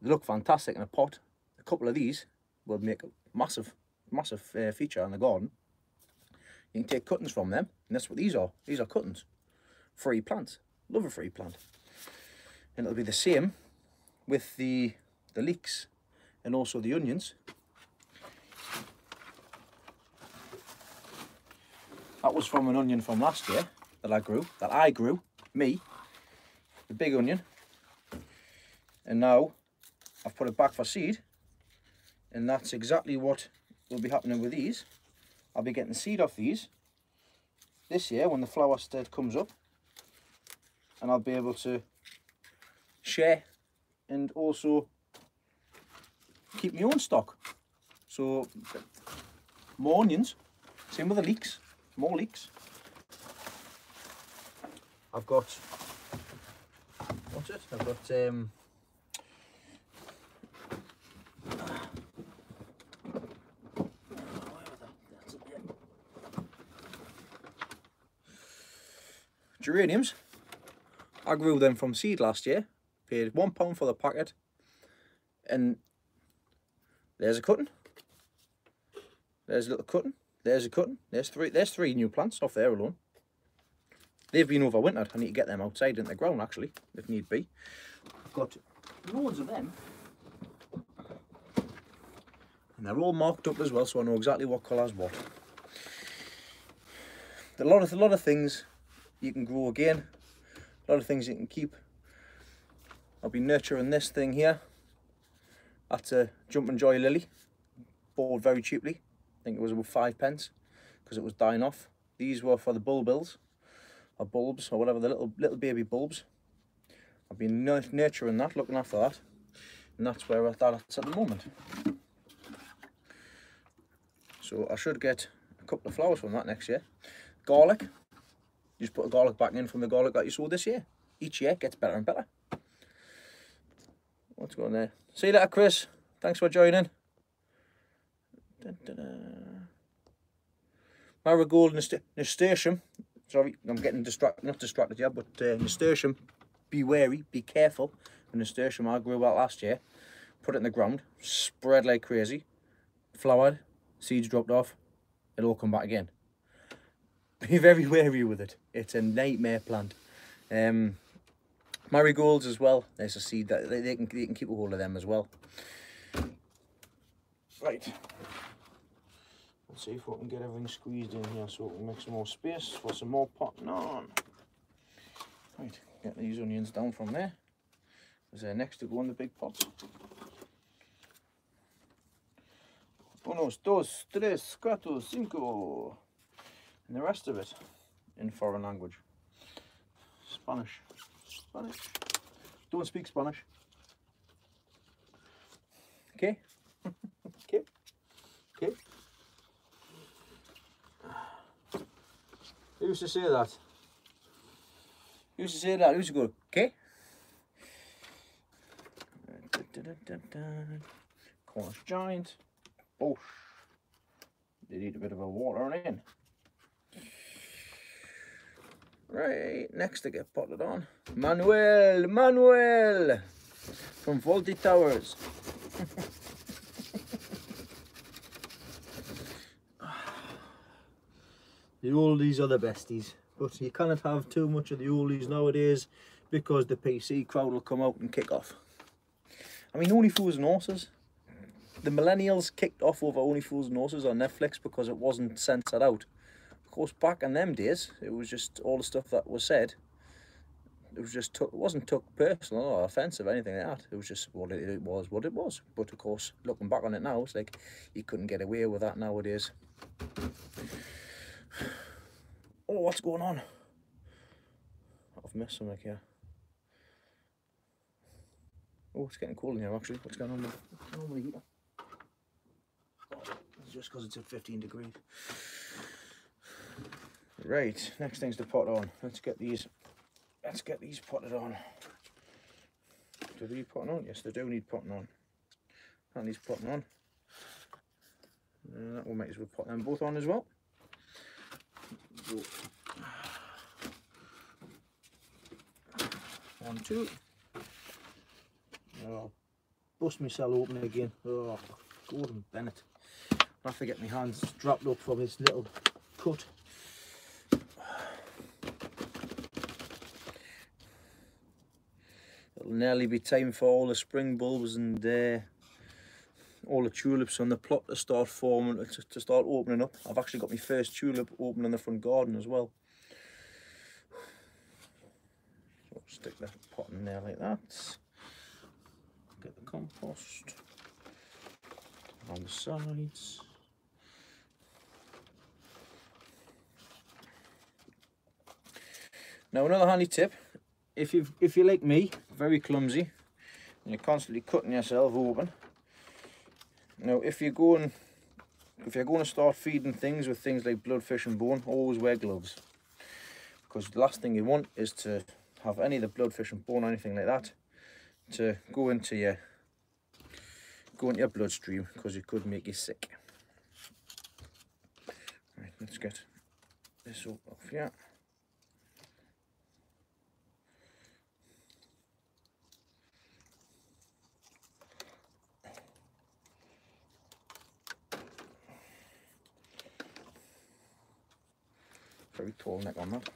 they look fantastic in a pot. A couple of these will make a massive feature in the garden. You can take cuttings from them, and that's what these are. These are cuttings. Free plants. Love a free plant. And it'll be the same with the leeks and also the onions. That was from an onion from last year that I grew, me, the big onion. And now I've put it back for seed, and that's exactly what will be happening with these. I'll be getting seed off these this year when the flower stage comes up, and I'll be able to share and also keep my own stock. So more onions, same with the leeks, more leeks. I've got, what's it? I've got geraniums. I grew them from seed last year, paid £1 for the packet, and there's a cutting, there's a little cutting, there's a cutting, there's three new plants off there alone. They've been overwintered. I need to get them outside in the ground actually, if need be. I've got loads of them, and they're all marked up as well, so I know exactly what colour's what. A lot of things you can grow again, a lot of things you can keep. I'll be nurturing this thing here. That's a Jumping Joy lily, bought very cheaply. I think it was about 5 pence because it was dying off. These were for the bulbils. or bulbs or whatever, the little baby bulbs. I've been nurturing that, looking after that, and that's where that's at the moment. So I should get a couple of flowers from that next year. Garlic, you just put the garlic back in from the garlic that you sowed this year. Each year it gets better and better. What's going there? See you later, Chris. Thanks for joining. Da, da, da. Marigold nasturtium. Sorry, I'm getting distracted. Not distracted yet, but nasturtium. Be wary, be careful. The nasturtium I grew out last year. Put it in the ground, spread like crazy, flowered, seeds dropped off. It'll all come back again. Be very wary with it. It's a nightmare plant. Marigolds as well. There's a seed that they can keep a hold of them as well. Right. Let's see if we can get everything squeezed in here so we can make some more space for some more potting on. Right, get these onions down from there. Because they're next to go in the big pots. 1, 2, 3, 4, 5. And the rest of it in foreign language. Spanish. Spanish. Don't speak Spanish. Okay? Okay? Okay? Who used to say that? Who used to say that? Who used to go, okay? Cornish giant. Oh, they need a bit of a water in. Right, next to get potted on. Manuel from Faulty Towers. The oldies are the besties, but you cannot have too much of the oldies nowadays because the PC crowd will come out and kick off. I mean, Only Fools and Horses. The millennials kicked off over Only Fools and Horses on Netflix because it wasn't censored out. Of course, back in them days, it was just all the stuff that was said. It was just it wasn't took personal or offensive or anything like that. It was just what it was, what it was. But of course, looking back on it now, it's like you couldn't get away with that nowadays. Oh, what's going on? I've missed something here. Oh, it's getting cold in here actually. What's going on with the heater? Oh, it's just because it's at 15 degrees. Right, next thing's to pot on. Let's get these potted on. Do they need potting on? Yes, they do need potting on. That needs potting on. That will make us put them both on as well. So, 1, 2. Oh, bust myself open again. Oh, Gordon Bennett. I have to get my hands strapped up for this little cut. It'll nearly be time for all the spring bulbs and all the tulips on the plot to start forming, to start opening up. I've actually got my first tulip open in the front garden as well. So stick that pot in there like that. Get the compost on the sides. Now another handy tip, if you're like me, very clumsy, and you're constantly cutting yourself open. Now if you're going to start feeding things with things like bloodfish and bone, always wear gloves. Because the last thing you want is to have any of the bloodfish and bone or anything like that to go into your bloodstream, because it could make you sick. Right, let's get this off here. Very tall neck on that.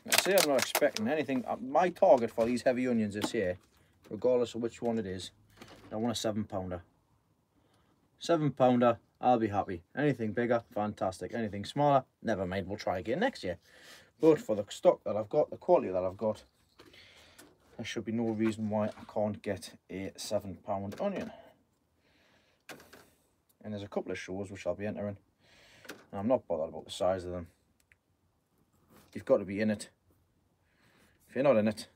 Now, see, I'm not expecting anything. My target for these heavy onions this year, regardless of which one it is, I want a 7-pounder. 7-pounder, I'll be happy. Anything bigger, fantastic. Anything smaller, never mind, we'll try again next year. But for the stock that I've got, the quality that I've got, there should be no reason why I can't get a 7-pound onion. And there's a couple of shows which I'll be entering. And I'm not bothered about the size of them. you've got to be in it. If you're not in it,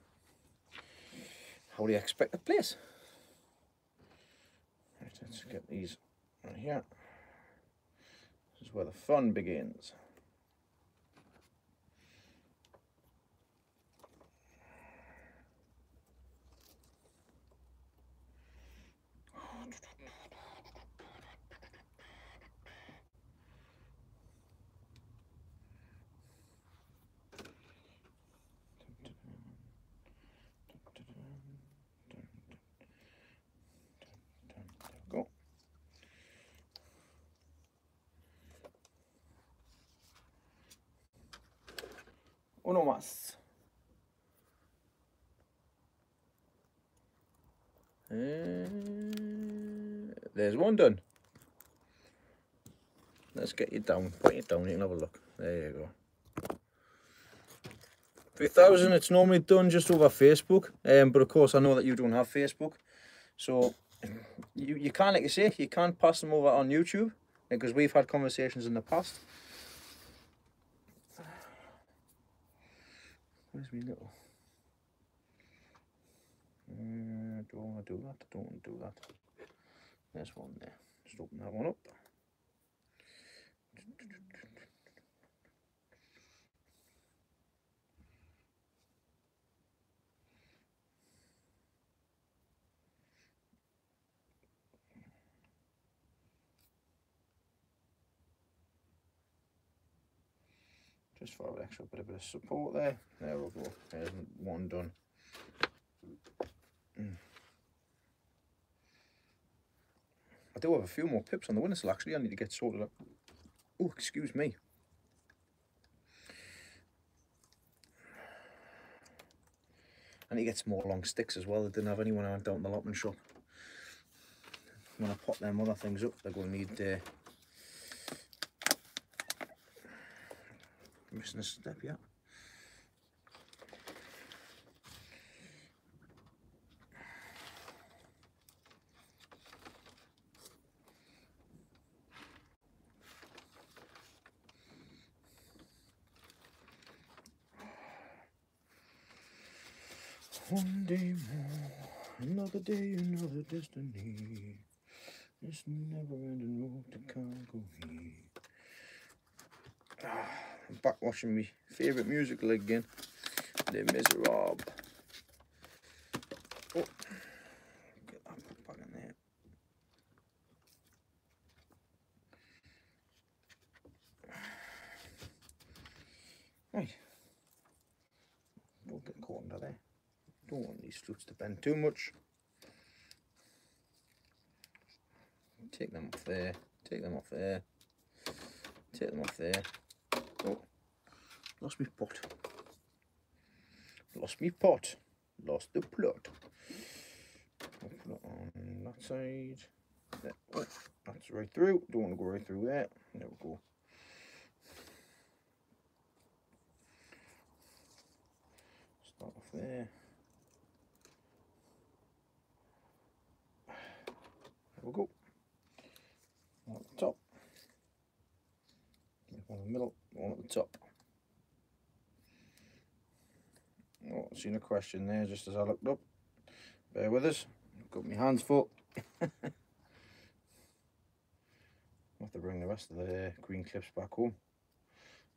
how do you expect to place? Right, let's get these right here. This is where the fun begins. Go. Uno más. There's one done. Let's get you down. Put you down. You can have a look. There you go. 3,000. It's normally done just over Facebook, but of course I know that you don't have Facebook, so you can't, like you say, you can't pass them over on YouTube because we've had conversations in the past. Where's me little? Don't want to do that. Don't want to do that. There's one there. Just open that one up. Just for an extra bit of support there. There we go. There's one done. I do have a few more pips on the windowsill actually. I need to get sorted out. Oh, excuse me. I need to get some more long sticks as well. I didn't have any when I went down to the Lopman shop. When I pop them other things up, they're going to need... missing a step, yeah. One day more, another day, another destiny. This never-ending road to Calgary. I'm back watching my favourite musical again, Les Miserables. Oh, get that back in there. Right, don't get caught under there. Don't want these flutes to bend too much. Take them off there, take them off there, take them off there. Oh, lost me pot. Lost me pot. Lost the plot. I'll put it on that side. There. Oh, that's right through. Don't want to go right through there. There we go. Start off there. There we go. One at the top. One in the middle. One at the top. Oh, seen a question there just as I looked up. Bear with us. Got my hands full. I'll have to bring the rest of the green clips back home.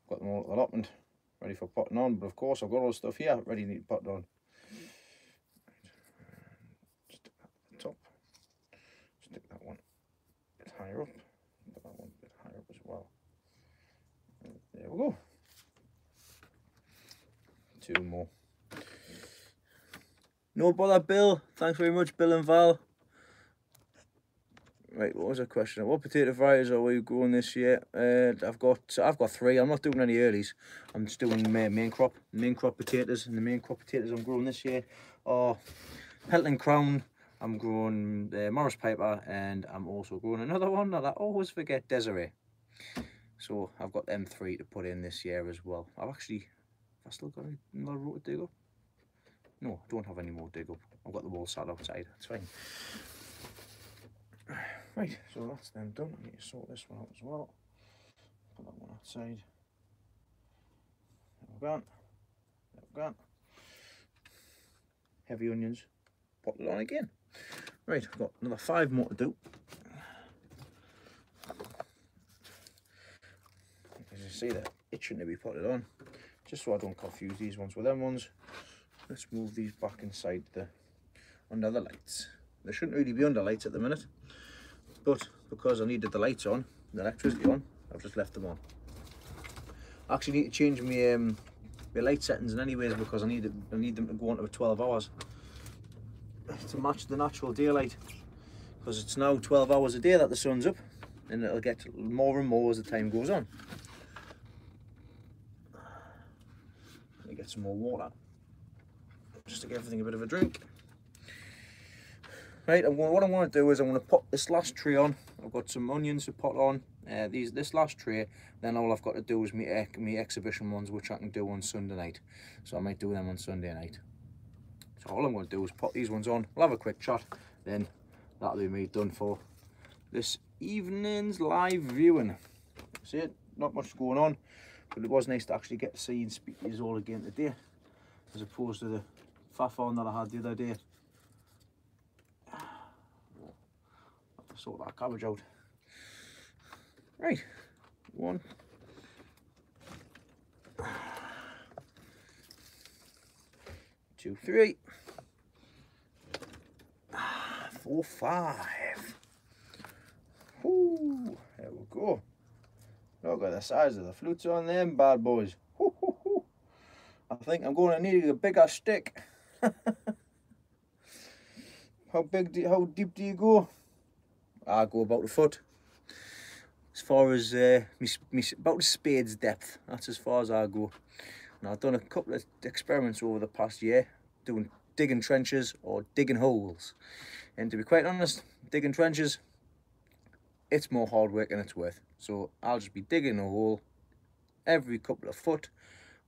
Got them all at the allotment, ready for potting on, but of course I've got all the stuff here ready to pot on. Stick that at the top. Stick that one a bit higher up. Put that one a bit higher up as well. And there we go. Two more. No bother, Bill. Thanks very much, Bill and Val. Right, what was the question? What potato varieties are we growing this year? I've got three. I'm not doing any earlies. I'm just doing main crop potatoes, and the main crop potatoes I'm growing this year are Pelton Crown. I'm growing Morris Piper, and I'm also growing another one that I always forget, Desiree. So I've got them three to put in this year as well. Have I still got another row to dig up? No, I don't have any more dig up. I've got the wall sat outside. That's fine. Right, so that's them done. I need to sort this one out as well. Put that one outside. Gone. Gone. Heavy onions. Pop it on again. Right, I've got another 5 more to do. As you see, they're itching to be potted on. Just so I don't confuse these ones with them ones. Let's move these back inside under the lights. They shouldn't really be under lights at the minute, but because I needed the lights on, the electricity on, I've just left them on. I actually need to change my light settings in any ways because I need them to go on to 12 hours to match the natural daylight, because it's now 12 hours a day that the sun's up, and it'll get more and more as the time goes on. Let me get some more water just to give everything a bit of a drink. Right, what I'm going to do is I'm going to put this last tray on. I've got some onions to put on this last tray. Then all I've got to do is my exhibition ones, which I can do on Sunday night. So I might do them on Sunday night. So all I'm going to do is put these ones on. We'll have a quick chat, then that'll be me done for this evening's live viewing. See it? Not much going on, but it was nice to actually get to see and speak to you all again today, as opposed to the faff on that I had the other day. Have to sort that cabbage out. Right, 1, 2, 3, 4, 5. Whoo, there we go. Look at the size of the flutes on them bad boys. Whoo, whoo, whoo. I think I'm going to need a bigger stick. How deep do you go? I go about a foot. As far as about a spade's depth, that's as far as I go. Now I've done a couple of experiments over the past year, digging trenches or digging holes. And to be quite honest, digging trenches, it's more hard work than it's worth. So I'll just be digging a hole every couple of foot,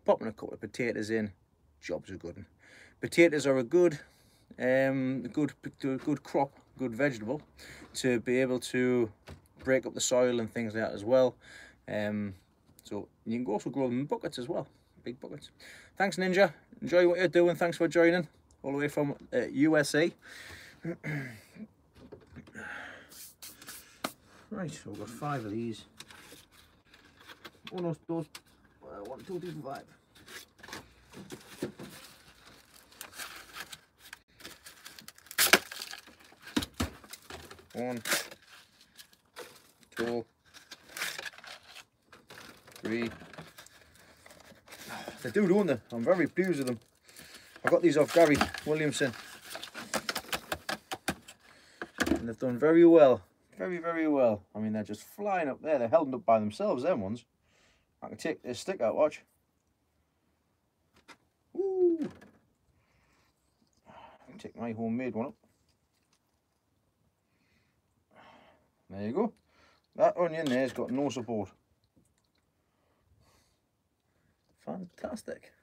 popping a couple of potatoes in. Jobs are good. Potatoes are a good crop, good vegetable to be able to break up the soil and things like that as well. So you can also grow them in buckets as well, big buckets. Thanks Ninja, enjoy what you're doing. Thanks for joining all the way from USA. Right, so we've got 5 of these. Oh no, those 1, 2, 3, 4, 5. One, 2, 3. They do, don't they? I'm very pleased with them. I got these off Gary Williamson, and they've done very well. Very, very well. I mean, they're just flying up there. They're held up by themselves, them ones. I can take this stick out, watch. Woo! Take my homemade one up. There you go. That onion there's got no support. Fantastic.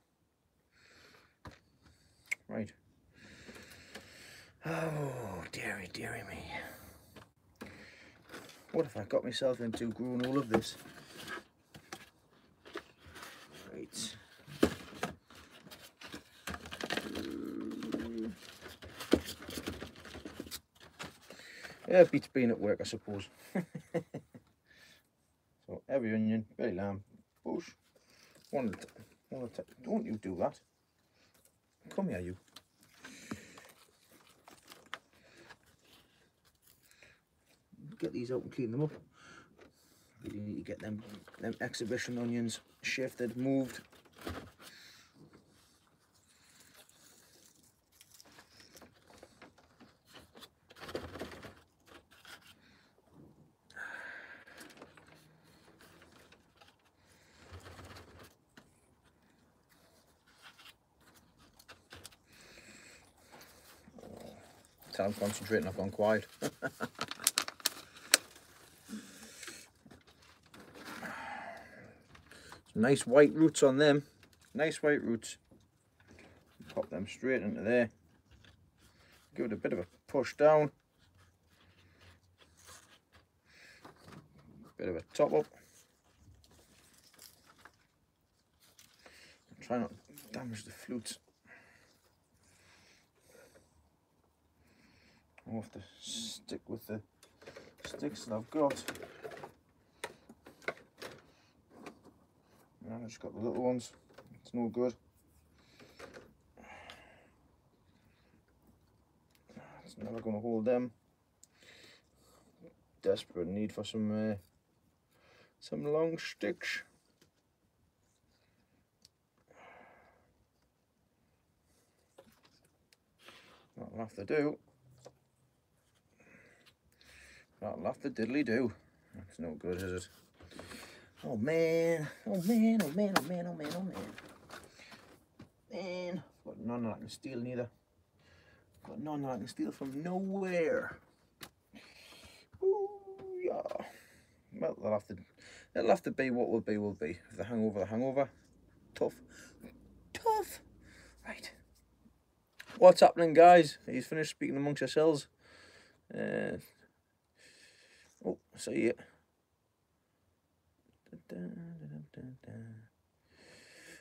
Right. Oh, dearie, dearie me. What if I got myself into growing all of this? Right. Yeah, it beats being at work, I suppose. So, every onion, belly lamb, push. One at a time. Don't you do that. Come here, you. Get these out and clean them up. Really need to get them exhibition onions shifted, moved. I'm concentrating, I've gone quiet. Some nice white roots on them. Nice white roots. Pop them straight into there. Give it a bit of a push down. Bit of a top up. Try not to damage the flutes. I'll have to stick with the sticks that I've got. I've just got the little ones. It's no good. It's never going to hold them. Desperate need for some long sticks. That'll have to do. That'll have to diddly do. That's no good, is it? Oh man, oh man, oh man, oh man, oh man, oh man. Man, got none that I can steal neither. Got none that I can steal from nowhere. Ooh, yeah. Well, it'll have to be what will be, will be. If the hangover. Tough. Tough. Right. What's happening, guys? He's finished speaking amongst yourselves. Oh, see ya.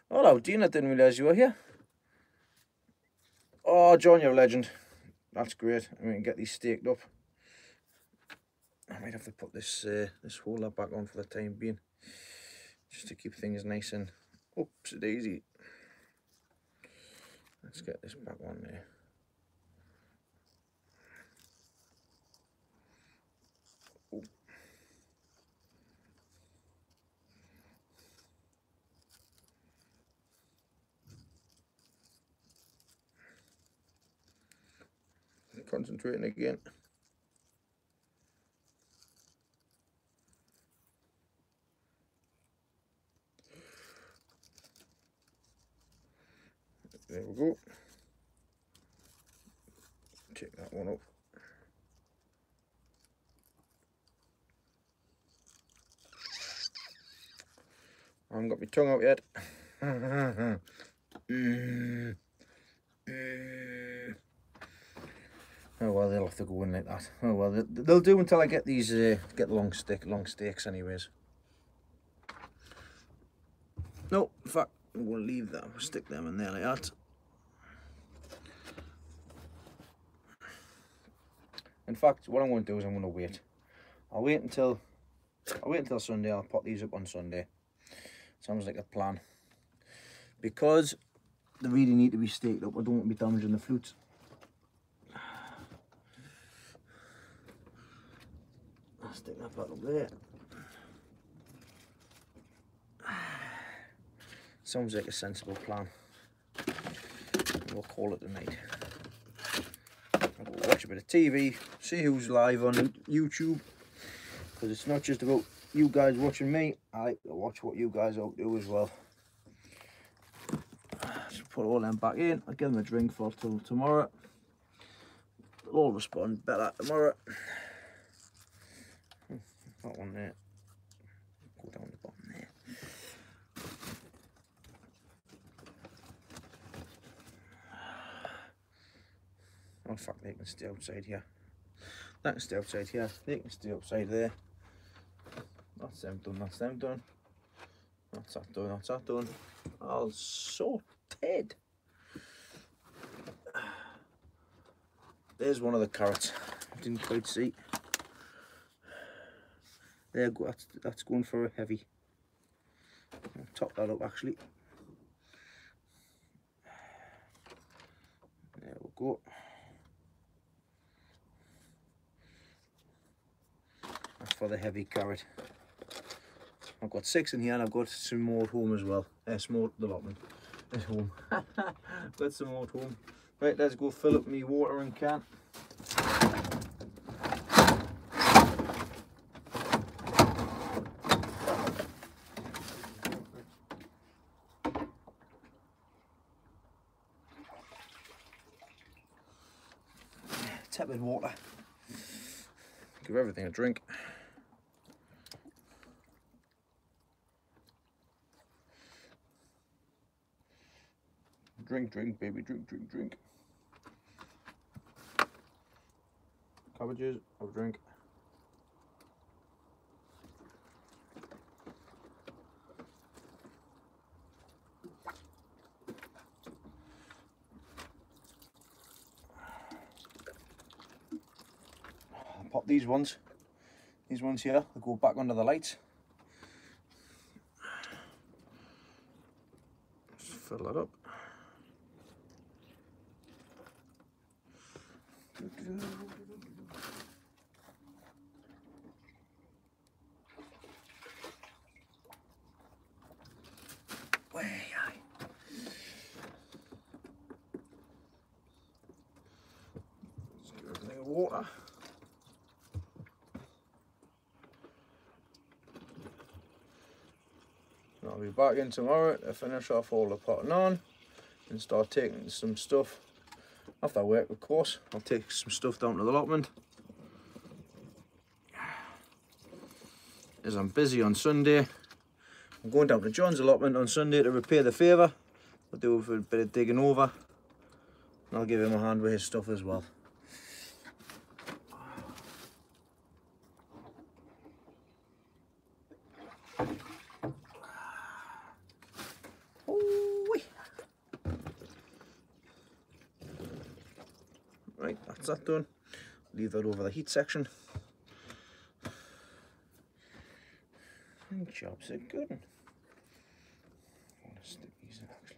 Hello, Dean. I didn't realise you were here. Oh, John, you're a legend. That's great. I mean, get these staked up. I might have to put this this holder back on for the time being, just to keep things nice and oopsie-daisy. Let's get this back on there. Oh. Concentrating again. There we go. Check that one up. I haven't got my tongue out yet. Oh well, they'll have to go in like that. Oh well, they'll do until I get these get the long stakes anyways. No, in fact, I'm going to leave that. We'll stick them in there like that. In fact, what I'm going to do is I'm going to wait. I'll wait until Sunday. I'll put these up on Sunday. Sounds like a plan. Because they really need to be staked up. I don't want to be damaging the flutes. I'll stick that back up there. Sounds like a sensible plan. We'll call it a night. I'll watch a bit of TV, see who's live on YouTube, because it's not just about you guys watching me. I like to watch what you guys out do as well. Just put all them back in. I'll give them a drink for till tomorrow. They'll all respond better tomorrow. That one there. Go down the bottom there. Oh, fuck, they can stay outside here. That can stay outside here. They can stay outside there. That's them done, that's them done. That's that done, that's that done. All sorted. There's one of the carrots. I didn't quite see. There, that's going for a heavy. I'll top that up actually. There we go. That's for the heavy carrot. I've got 6 in here and I've got some more at home as well. Small allotment at home. Got some more at home. Right, let's go fill up my watering can. Tepid water. Give everything a drink. Drink, drink, baby, drink, drink, drink. Cabbages, have a drink. these ones here, they go back under the lights. Just fill that up. Water. I'll be back in tomorrow to finish off all the potting on and start taking some stuff after work, of course. I'll take some stuff down to the allotment as I'm busy on Sunday. I'm going down to John's allotment on Sunday to repay the favour. I'll do a bit of digging over and I'll give him a hand with his stuff as well. Right, that's that done. Leave that over the heat section. And jobs are good. I want to stick these in actually.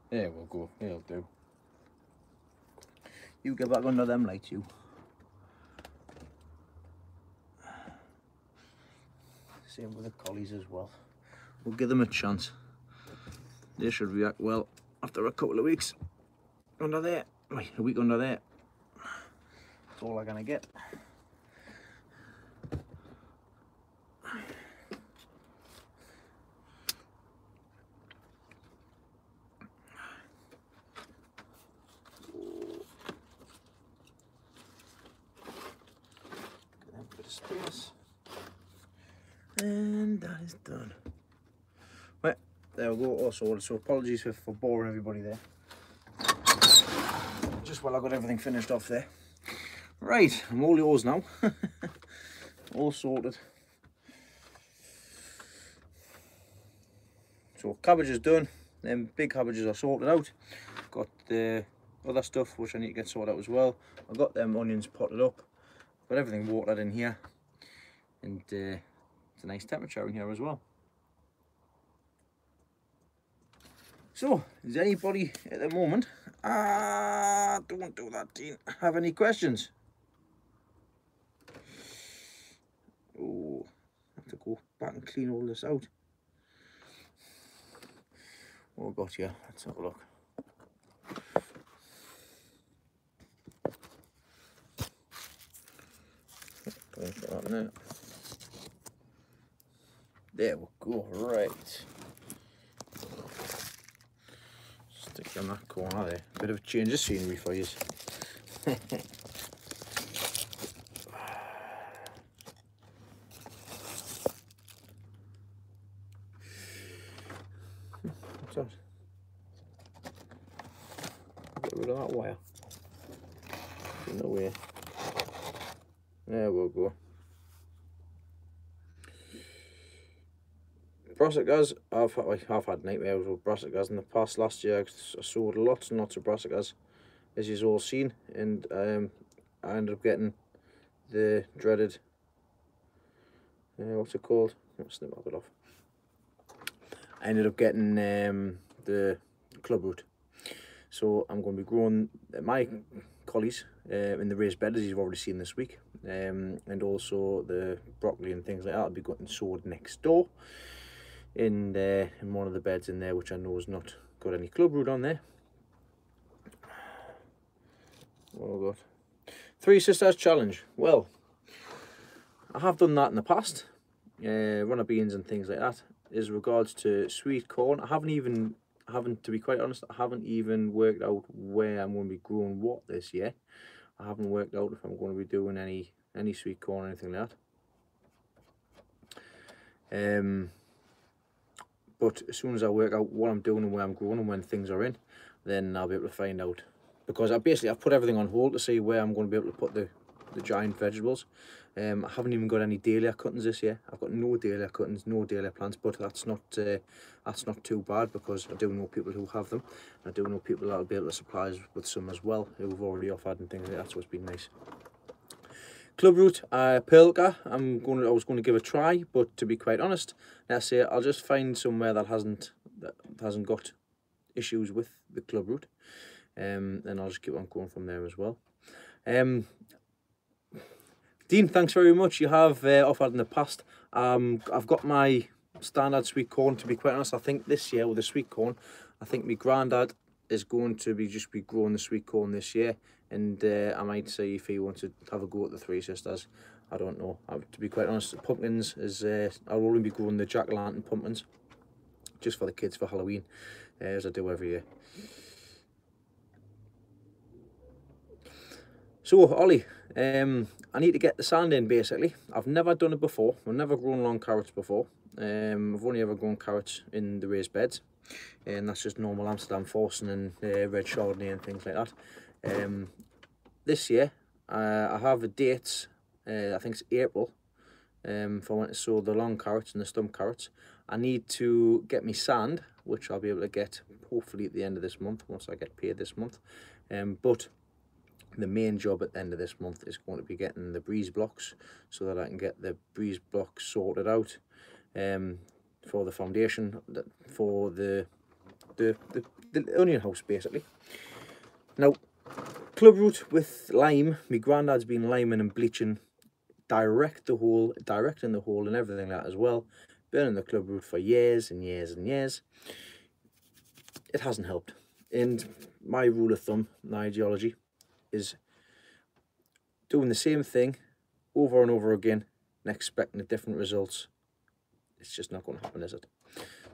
There we'll go, it'll do. You get back under them lights, you. Same with the collies as well. We'll give them a chance. They should react well after a couple of weeks under there. Right, a week under there. That's all I'm gonna get. Space, and that is done. Right, there we go, all sorted. So apologies for boring everybody there, just while I got everything finished off there. Right, I'm all yours now. All sorted. So cabbage is done, them big cabbages are sorted out. Got the other stuff which I need to get sorted out as well. I've got them onions potted up. Got everything watered in here, and it's a nice temperature in here as well. So, does anybody at the moment, don't do that, Dean, have any questions? Oh, I have to go back and clean all this out. What have we got here? Let's have a look. There we go, right. Stick you on that corner there. Bit of a change of scenery for you. What's that? Get rid of that wire. In the way. There we go. Brassicas, I've had nightmares with brassicas in the past. Last year I sowed lots and lots of brassicas, as you've all seen, and I ended up getting the dreaded, what's it called? I'll snip that bit off. I ended up getting the clubroot. So I'm going to be growing my collies in the raised bed, as you've already seen this week, and also the broccoli and things like that. I'll be getting sowed next door in one of the beds in there, which I know has not got any clubroot on there. What have we got? Three Sisters Challenge. Well, I have done that in the past, runner beans and things like that. As regards to sweet corn, to be quite honest, I haven't even worked out where I'm going to be growing what this year. I haven't worked out if I'm going to be doing any sweet corn or anything like that. But as soon as I work out what I'm doing and where I'm growing and when things are in, then I'll be able to find out because I've put everything on hold to see where I'm going to be able to put the giant vegetables. I haven't even got any dahlia cuttings this year. I've got no dahlia cuttings, no dahlia plants, but that's not too bad, because I do know people who have them. I do know people that'll be able to supply us with some as well, who've already offered and things like that, so it's been nice. Clubroot, Pearlka, I was going to give a try, but to be quite honest, let's say I'll just find somewhere that hasn't got issues with the Clubroot, and I'll just keep on going from there as well. Dean, thanks very much. You have offered in the past. I've got my standard sweet corn. To be quite honest, I think this year with the sweet corn, I think my granddad is going to be growing the sweet corn this year, and I might see if he wants to have a go at the Three Sisters. I don't know. To be quite honest, the pumpkins is I'll only be growing the jack-o'-lantern pumpkins just for the kids for Halloween, as I do every year. So Ollie, I need to get the sand in basically. I've never done it before. I've never grown long carrots before. I've only ever grown carrots in the raised beds, and that's just normal Amsterdam Forsen and red Chardonnay and things like that. This year I have a date, I think it's April, if I want to sow the long carrots and the stump carrots. I need to get me sand, which I'll be able to get hopefully at the end of this month, once I get paid this month. But the main job at the end of this month is going to be getting the breeze blocks, so that I can get the breeze blocks sorted out for the foundation, for the onion house basically. Now, Clubroot with lime, my granddad's been liming and bleaching directing the hole and everything like that as well, burning the Clubroot for years and years and years. It hasn't helped, and my rule of thumb, my ideology, is doing the same thing over and over again and expecting different results. It's just not going to happen, is it?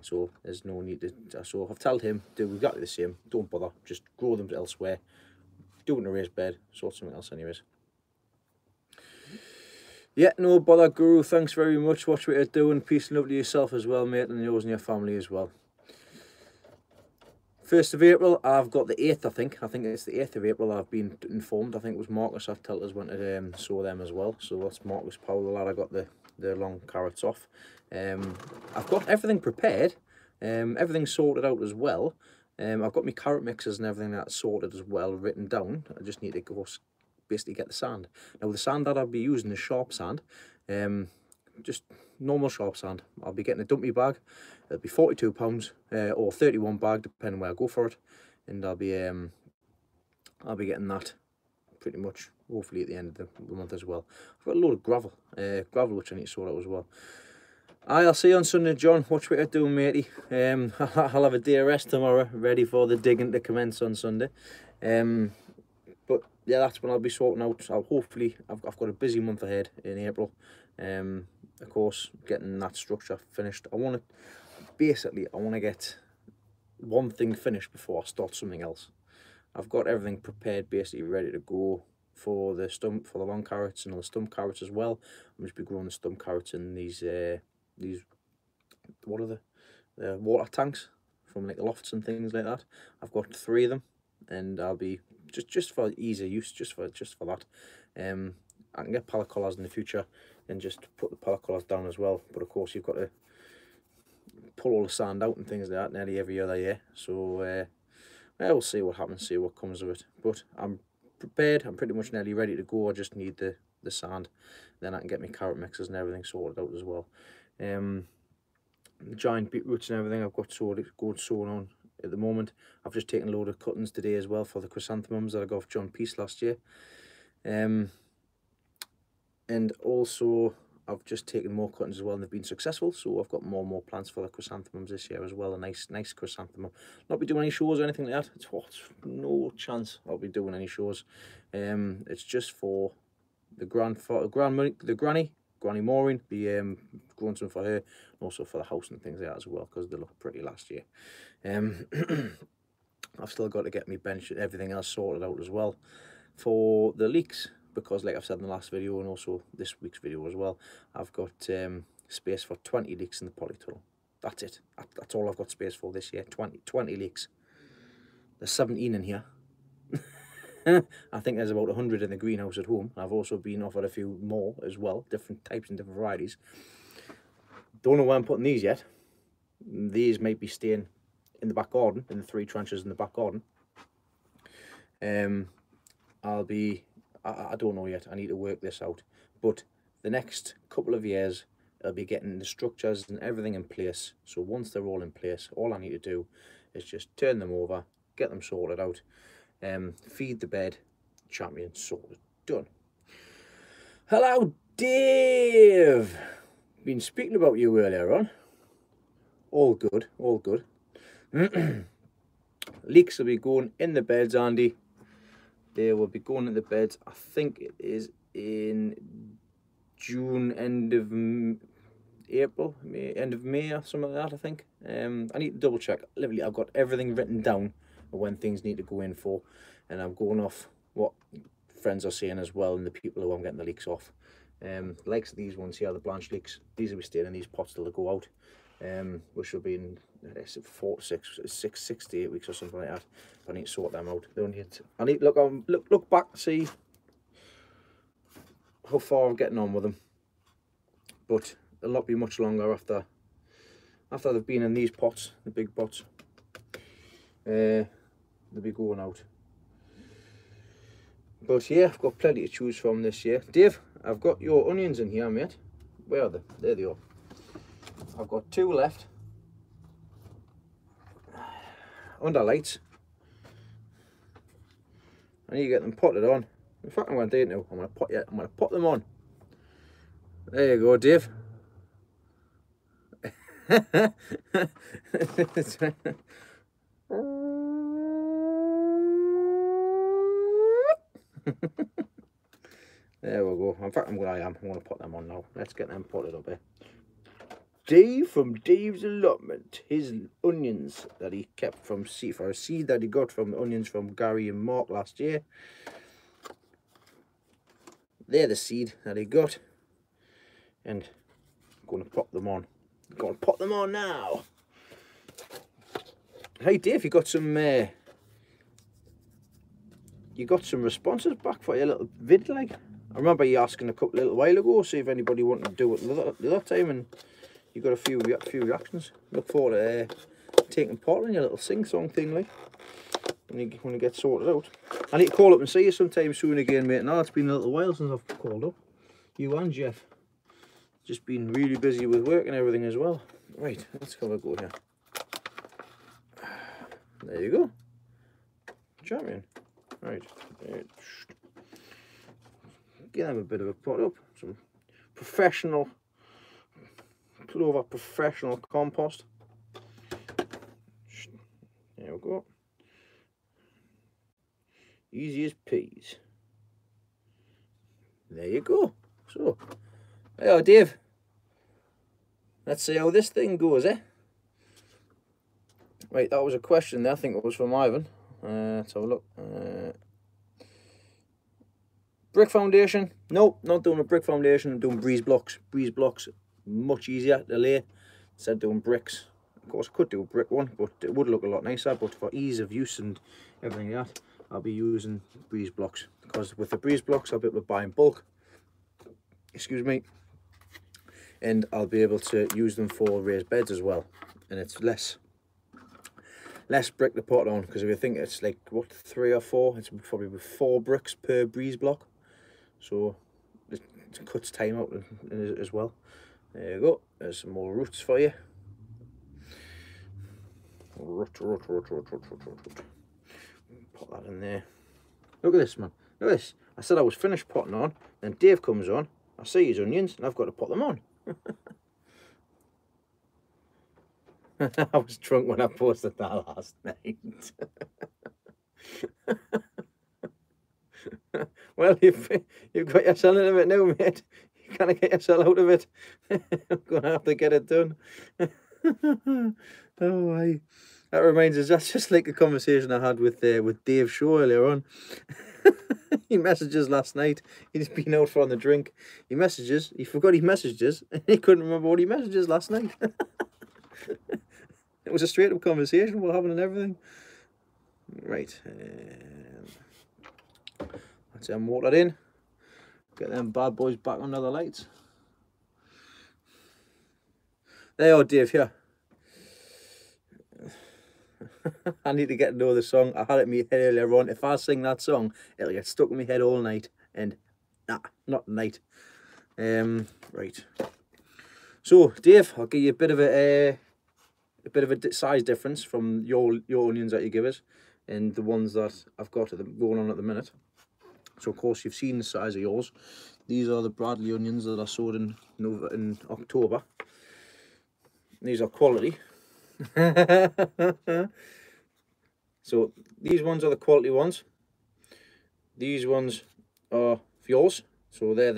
So there's no need to. So I've told him, do exactly the same. Don't bother. Just grow them elsewhere. Do it in a raised bed. Sort something else, anyways. Yeah, no bother, Guru. Thanks very much. Watch what you're doing. Peace and love to yourself as well, mate, and yours and your family as well. 1st of April, I've got the 8th, I think it's the 8th of April, I've been informed. I think it was Marcus I've told us wanted to sow them as well. So that's Marcus Powell, the lad I got the long carrots off. I've got everything prepared, everything's sorted out as well. I've got my carrot mixes and everything that's sorted as well, written down. I just need to go basically get the sand. Now the sand that I'll be using is sharp sand, just normal sharp sand. I'll be getting a dumpy bag. It'll be £42 or 31 bag, depending where I go for it, and I'll be getting that pretty much hopefully at the end of the month as well. I've got a load of gravel which I need to sort out as well. I'll see you on Sunday, John. Watch what you're doing, matey. I'll have a day of rest tomorrow, ready for the digging to commence on Sunday. But yeah, that's when I'll be sorting out. Hopefully I've got a busy month ahead in April. Of course, getting that structure finished. I want to get one thing finished before I start something else. I've got everything prepared, basically ready to go for the long carrots and all the stump carrots as well. I'm just be growing the stump carrots in these what are the water tanks from like lofts and things like that. I've got 3 of them, and I'll be just for easy use, just for that. I can get pallet collars in the future and just put the pallet collars down as well, but of course you've got to pull all the sand out and things like that nearly every other year. So we'll see what happens, see what comes of it. But I'm prepared, I'm pretty much nearly ready to go. I just need the sand, then I can get my carrot mixes and everything sorted out as well. The giant beetroots and everything I've got sown on at the moment. I've just taken a load of cuttings today as well for the chrysanthemums that I got off John Peace last year. And also I've just taken more cuttings as well, and they've been successful, so I've got more and more plants for the chrysanthemums this year as well. A nice chrysanthemum. Not be doing any shows or anything like that. It's no chance I'll be doing any shows. It's just for the granny Maureen, be growing some for her, and also for the house and things like that as well, because they look pretty last year. I've still got to get my bench and everything else sorted out as well for the leeks, because like I've said in the last video and also this week's video as well, I've got space for 20 leeks in the polytunnel. That's it. That's all I've got space for this year. 20 leeks. There's 17 in here. I think there's about 100 in the greenhouse at home. I've also been offered a few more as well, different types and different varieties. Don't know where I'm putting these yet. These might be staying in the back garden, in the 3 trenches in the back garden. I don't know yet. I need to work this out. But the next couple of years, I'll be getting the structures and everything in place. So once they're all in place, all I need to do is just turn them over, get them sorted out, feed the bed, champion sorted, done. Hello, Dave. Been speaking about you earlier on. All good, all good. Leeks will be going in the beds, Andy. They will be going in the beds. I think it is in June, end of April, May, end of May or something like that, I think. I need to double check. Literally, I've got everything written down of when things need to go in for, and I'm going off what friends are saying as well, and the people who I'm getting the leeks off. Likes of these ones here, the blanched leeks, these will be staying in these pots till they go out, which will be in 6 to 8 weeks or something like that. I need to sort them out. I need to look back to see how far I'm getting on with them, but they'll not be much longer after they've been in these pots, the big pots. They'll be going out. But yeah, I've got plenty to choose from this year. Dave, I've got your onions in here, mate. Where are they? There they are. I've got 2 left. Under lights. I need to get them potted on. In fact, I'm going to do it now. I'm going to pot them on. There you go, Dave. There we go. In fact, I'm going to put them on now. Let's get them potted up here. Dave from Dave's Allotment. His onions that he kept from seed, for a seed that he got from onions from Gary and Mark last year. They're the seed that he got. And I'm going to pop them on. I'm going to pop them on now. Hey Dave, you got some responses back for your little vid, like? I remember you asking a little while ago, see if anybody wanted to do it the other time, and you got a few reactions. Look forward to taking part in your little sing-song thing, like, when it gets sorted out. I need to call up and see you sometime soon again, mate. Now it's been a little while since I've called up. You and Jeff. Just been really busy with work and everything as well. Right, let's have a go here. There you go. Champion. Right. Give them a bit of a pot up. Some professional Clover professional compost. There we go. Easy as peas. There you go. So, hello Dave. Let's see how this thing goes, eh? Right, that was a question there. I think it was from Ivan. Let's have a look. Brick foundation? Nope, not doing a brick foundation. I'm doing breeze blocks. Breeze blocks, much easier to lay instead of doing bricks. Of course, I could do a brick one, but it would look a lot nicer. But for ease of use and everything like that, I'll be using breeze blocks, because with the breeze blocks, I'll be able to buy in bulk. Excuse me. And I'll be able to use them for raised beds as well. And it's less brick to put on, because if you think it's like, what, 3 or 4, it's probably 4 bricks per breeze block. So it cuts time out as well. There you go. There's some more roots for you. Root. Put that in there. Look at this, man. Look at this. I said I was finished potting on, then Dave comes on. I see his onions, and I've got to put them on. I was drunk when I posted that last night. Well, you've got yourself out of it now, mate. You can't get yourself out of it. I'm going to have to get it done. Oh, aye. That reminds us, that's just like a conversation I had with Dave Shaw earlier on. He messages last night. He's been out for on the drink. He forgot he messaged us, and he couldn't remember what he messages last night. It was a straight up conversation we're having and everything. Right. That's them watered in. Get them bad boys back under the lights. There you are, Dave, here. I need to get to know the song. I had it in my head earlier on. If I sing that song, it'll get stuck in my head all night. And nah, not tonight. Right. So, Dave, I'll give you a bit of a size difference from your onions that you give us and the ones that I've got going on at the minute. So, of course, you've seen the size of yours. These are the Bradley onions that I sowed in October. These are quality. So these ones are the quality ones. These ones are for yours. So they're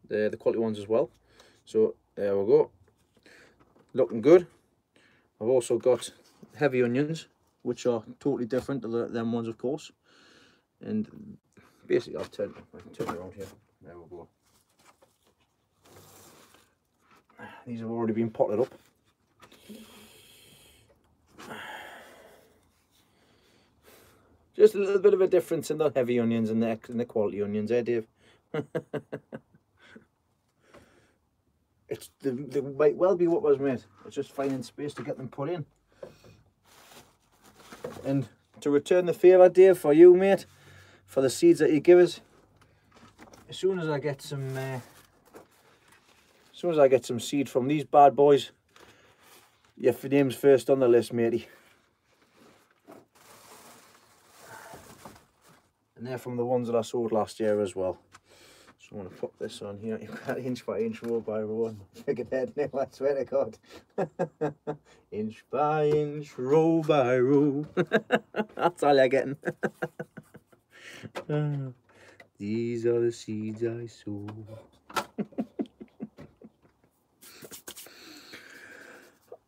the quality ones as well. So there we go. Looking good. I've also got heavy onions, which are totally different to them ones, of course. And basically, I'll turn it around here. There we go. These have already been potted up. Just a little bit of a difference in the heavy onions and the quality onions, eh, Dave? They might well be what was made. It's just finding space to get them put in. And to return the favour, Dave, for you, mate, for the seeds that you give us, as soon as I get some seed from these bad boys, your name's first on the list, matey. And they're from the ones that I sowed last year as well. So I'm going to put this on here. You've got inch by inch, row by row. Figured head now, I swear to God. Inch by inch, row by row. That's all you're getting. These are the seeds I sow.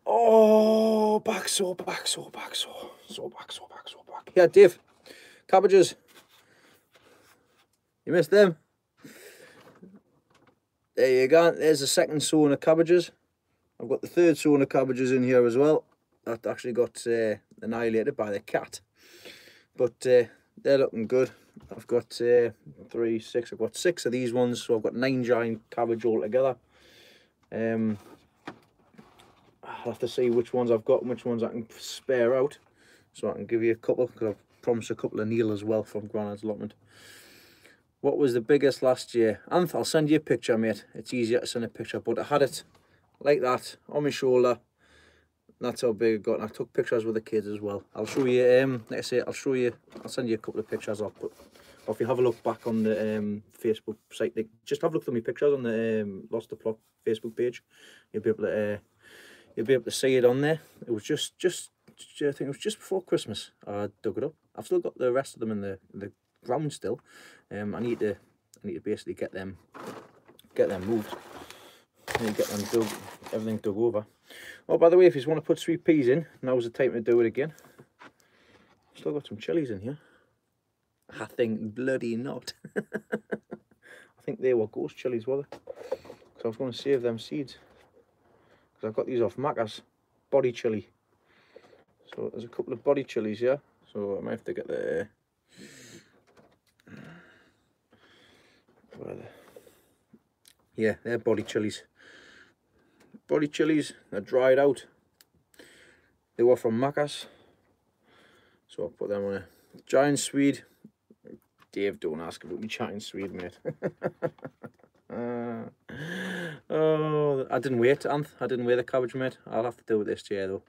Oh, back sow. Yeah, Dave, cabbages. You missed them. There you go. There's the second sowing of cabbages. I've got the third sowing of cabbages in here as well. That actually got annihilated by the cat. But they're looking good. I've got 3, 6. I've got 6 of these ones, so I've got 9 giant cabbage altogether. I'll have to see which ones I've got and which ones I can spare out, so I can give you a couple, because I've promised a couple of Neil as well from Grandad's allotment. What was the biggest last year? And I'll send you a picture, mate. It's easier to send a picture, but I had it like that on my shoulder. That's how big it got. And I took pictures with the kids as well. I'll show you. Like I say, I'll send you a couple of pictures. Or if you have a look back on the Facebook site, just have a look through my pictures on the Lost the Plot Facebook page. You'll be able to see it on there. It was just I think it was just before Christmas. I dug it up. I've still got the rest of them in the ground still. I need to basically get them moved. I need to get them everything dug over. Oh, by the way, if you want to put sweet peas in, now's the time to do it again. Still got some chilies in here. I think bloody not. I think they were ghost chilies, were they? Because I was going to save them seeds. Because I've got these off Macca's body chili. So there's a couple of body chilies here. So I might have to get the... Yeah, they're body chilies. Body chilies, they're dried out. They were from Macca's. So I'll put them on a giant Swede. Dave, don't ask about me giant Swede, mate. Oh, I didn't wait, Anth. I didn't weigh the cabbage, mate. I'll have to do it this year though.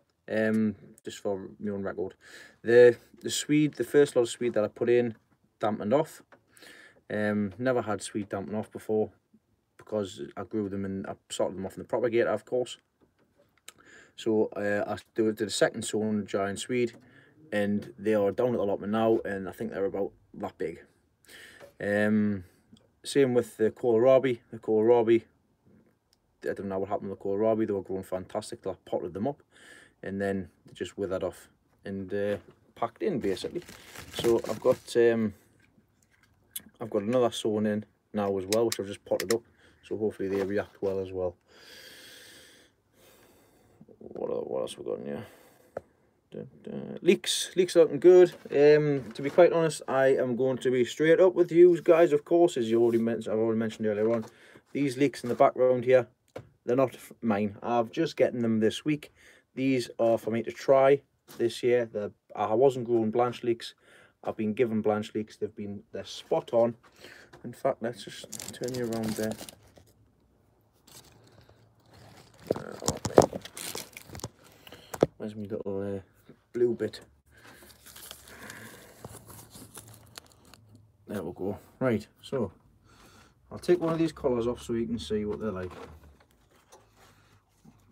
Just for my own record. The Swede, the first lot of Swede that I put in, dampened off. Never had Swede dampened off before, because I grew them and I sorted them off in the propagator, of course. So I did the second sown giant Swede, and they are down at the allotment now, and I think they're about that big. Same with the kohlrabi. The kohlrabi, I don't know what happened with the kohlrabi. They were growing fantastic till I potted them up, and then they just withered off and packed in basically. So I've got another sown in now as well, which I've just potted up. So hopefully they react well as well. What else we got in here? leeks are looking good. To be quite honest, I am going to be straight up with you guys, of course, as you already mentioned. I've already mentioned earlier on. These leeks in the background here, they're not mine. I've just getting them this week. These are for me to try this year. I wasn't growing Blanche leeks. I've been given Blanche leeks. They're spot on. In fact, let's just turn you around there. Where's my little blue bit? There we go. Right, so I'll take one of these collars off so you can see what they're like.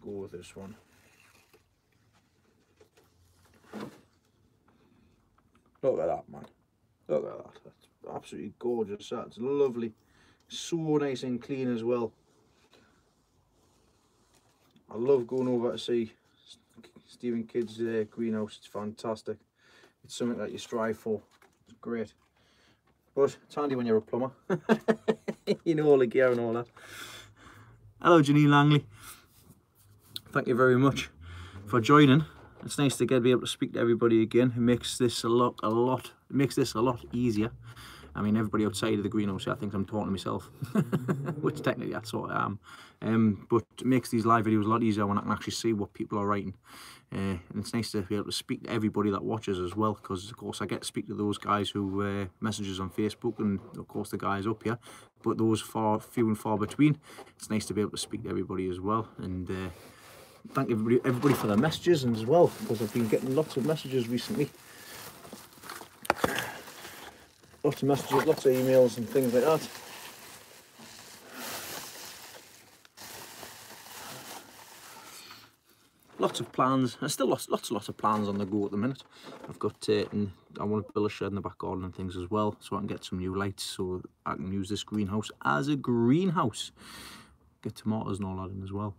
Go with this one. Look at that, man. Look at that. That's absolutely gorgeous. That's lovely. So nice and clean as well. I love going over to see Stephen Kidd's greenhouse. It's fantastic. It's something that you strive for. It's great. But it's handy when you're a plumber. You know, all the gear and all that. Hello, Janine Langley. Thank you very much for joining. It's nice to be able to speak to everybody again. It makes this a lot easier. I mean, everybody outside of the greenhouse here thinks I'm talking to myself, which technically that's what I am. But it makes these live videos a lot easier when I can actually see what people are writing. And it's nice to be able to speak to everybody that watches as well, because of course I get to speak to those guys who messages on Facebook, and of course the guys up here. But those few and far between. It's nice to be able to speak to everybody as well. And thank everybody for their messages as well, because I've been getting lots of messages recently. Lots of messages, lots of emails and things like that. Lots of plans. There's still lots of plans on the go at the minute. I've got I want to build a shed in the back garden and things as well, so I can get some new lights so I can use this greenhouse as a greenhouse. Get tomatoes and all that in as well.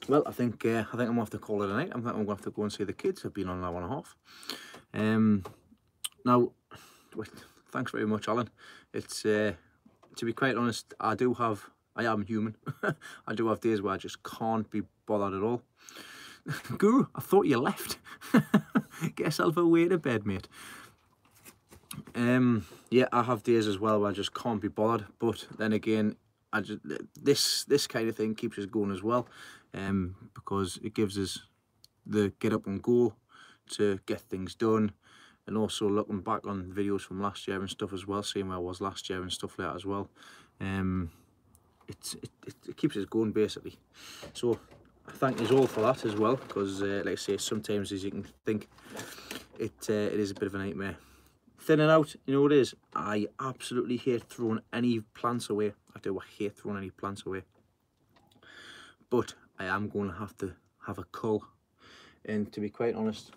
Well, I think I'm gonna have to call it a night. I think I'm gonna have to go and see the kids. I've been on an hour and a half. Now, thanks very much, Alan. It's to be quite honest, I am human. I do have days where I just can't be bothered at all. Guru, I thought you left. Get yourself away to bed, mate. Yeah, I have days as well where I just can't be bothered. But then again, this kind of thing keeps us going as well. Because it gives us the get up and go to get things done, and also looking back on videos from last year and stuff as well, seeing where I was last year and stuff like that as well. It keeps us going basically. So I thank you all for that as well, because like I say, sometimes as you can think, it is a bit of a nightmare. Thinning out, you know what it is. I absolutely hate throwing any plants away. I hate throwing any plants away. But I am going to have a cull, and to be quite honest,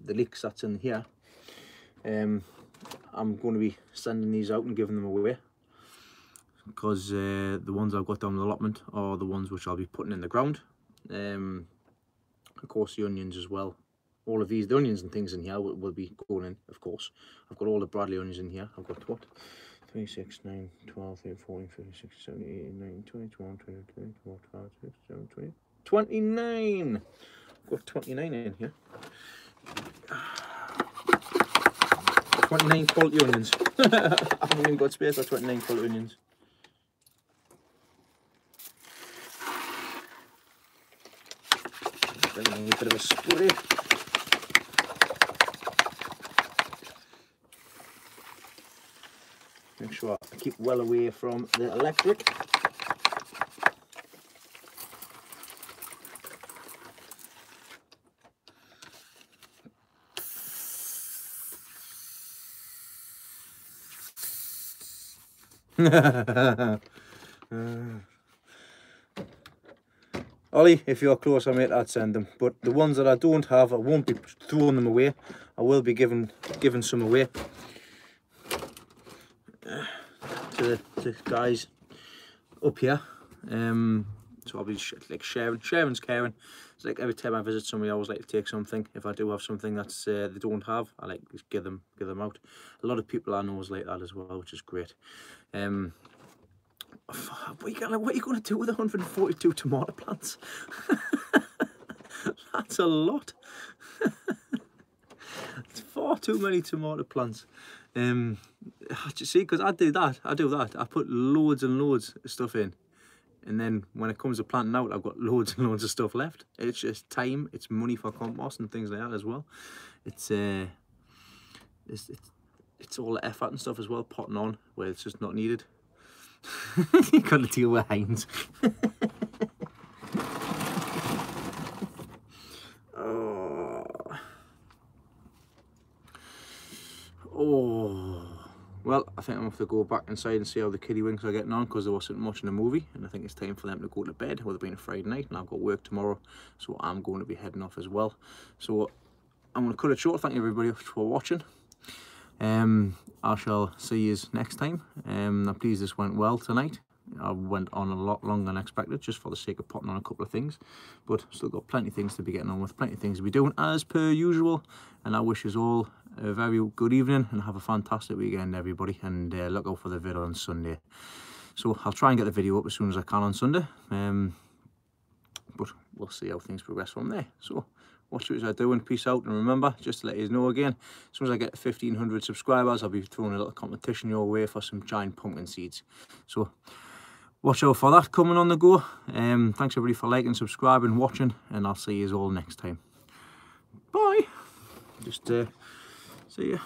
the leeks that's in here, I'm going to be sending these out and giving them away, because the ones I've got down the allotment are the ones which I'll be putting in the ground. Of course the onions as well. All of the onions and things in here will be going in, of course. I've got all the Bradley onions in here. I've got what? 26, 9, 12, 13, 14, 15, 16, 17, 18, 19, 20, 21, 22, 24, 25, 26, 27, 28, 29! I've got 29 in here. 29 quality onions. I haven't even got space for 29 quality onions. Then I need a bit of a spray. Make sure I keep well away from the electric. Ollie, if you're closer, mate, I'd send them. But the ones that I don't have, I won't be throwing them away. I will be giving some away to the guys up here. So I'll be like sharing's caring. It's like every time I visit somebody, I always like to take something. If I do have something that's they don't have, I like to give them out. A lot of people I know is like that as well, which is great. What are you going to do with 142 tomato plants? That's a lot. It's far too many tomato plants. See, because I do that. I put loads and loads of stuff in, and then when it comes to planting out, I've got loads and loads of stuff left. It's just time. It's money for compost and things like that as well. It's all the effort and stuff as well, potting on where it's just not needed. You got to deal with hinds. Oh, well, I think I'm going to have to go back inside and see how the kiddywinks are getting on, because there wasn't much in the movie, and I think it's time for them to go to bed, with it being a Friday night, and I've got work tomorrow, so I'm going to be heading off as well. So I'm going to cut it short. Thank you everybody for watching. I shall see you next time. I'm pleased this went well tonight. I went on a lot longer than expected, just for the sake of putting on a couple of things, but still got plenty of things to be getting on with, plenty of things to be doing as per usual. And I wish you all a very good evening and have a fantastic weekend, everybody, and look out for the video on Sunday. So I'll try and get the video up as soon as I can on Sunday, but we'll see how things progress from there. So watch what I do, and peace out. And remember, just to let you know again, as soon as I get 1,500 subscribers, I'll be throwing a little competition your way for some giant pumpkin seeds. So watch out for that coming on the go. Thanks everybody for liking, subscribing, watching, and I'll see you all next time. Bye. Just see ya.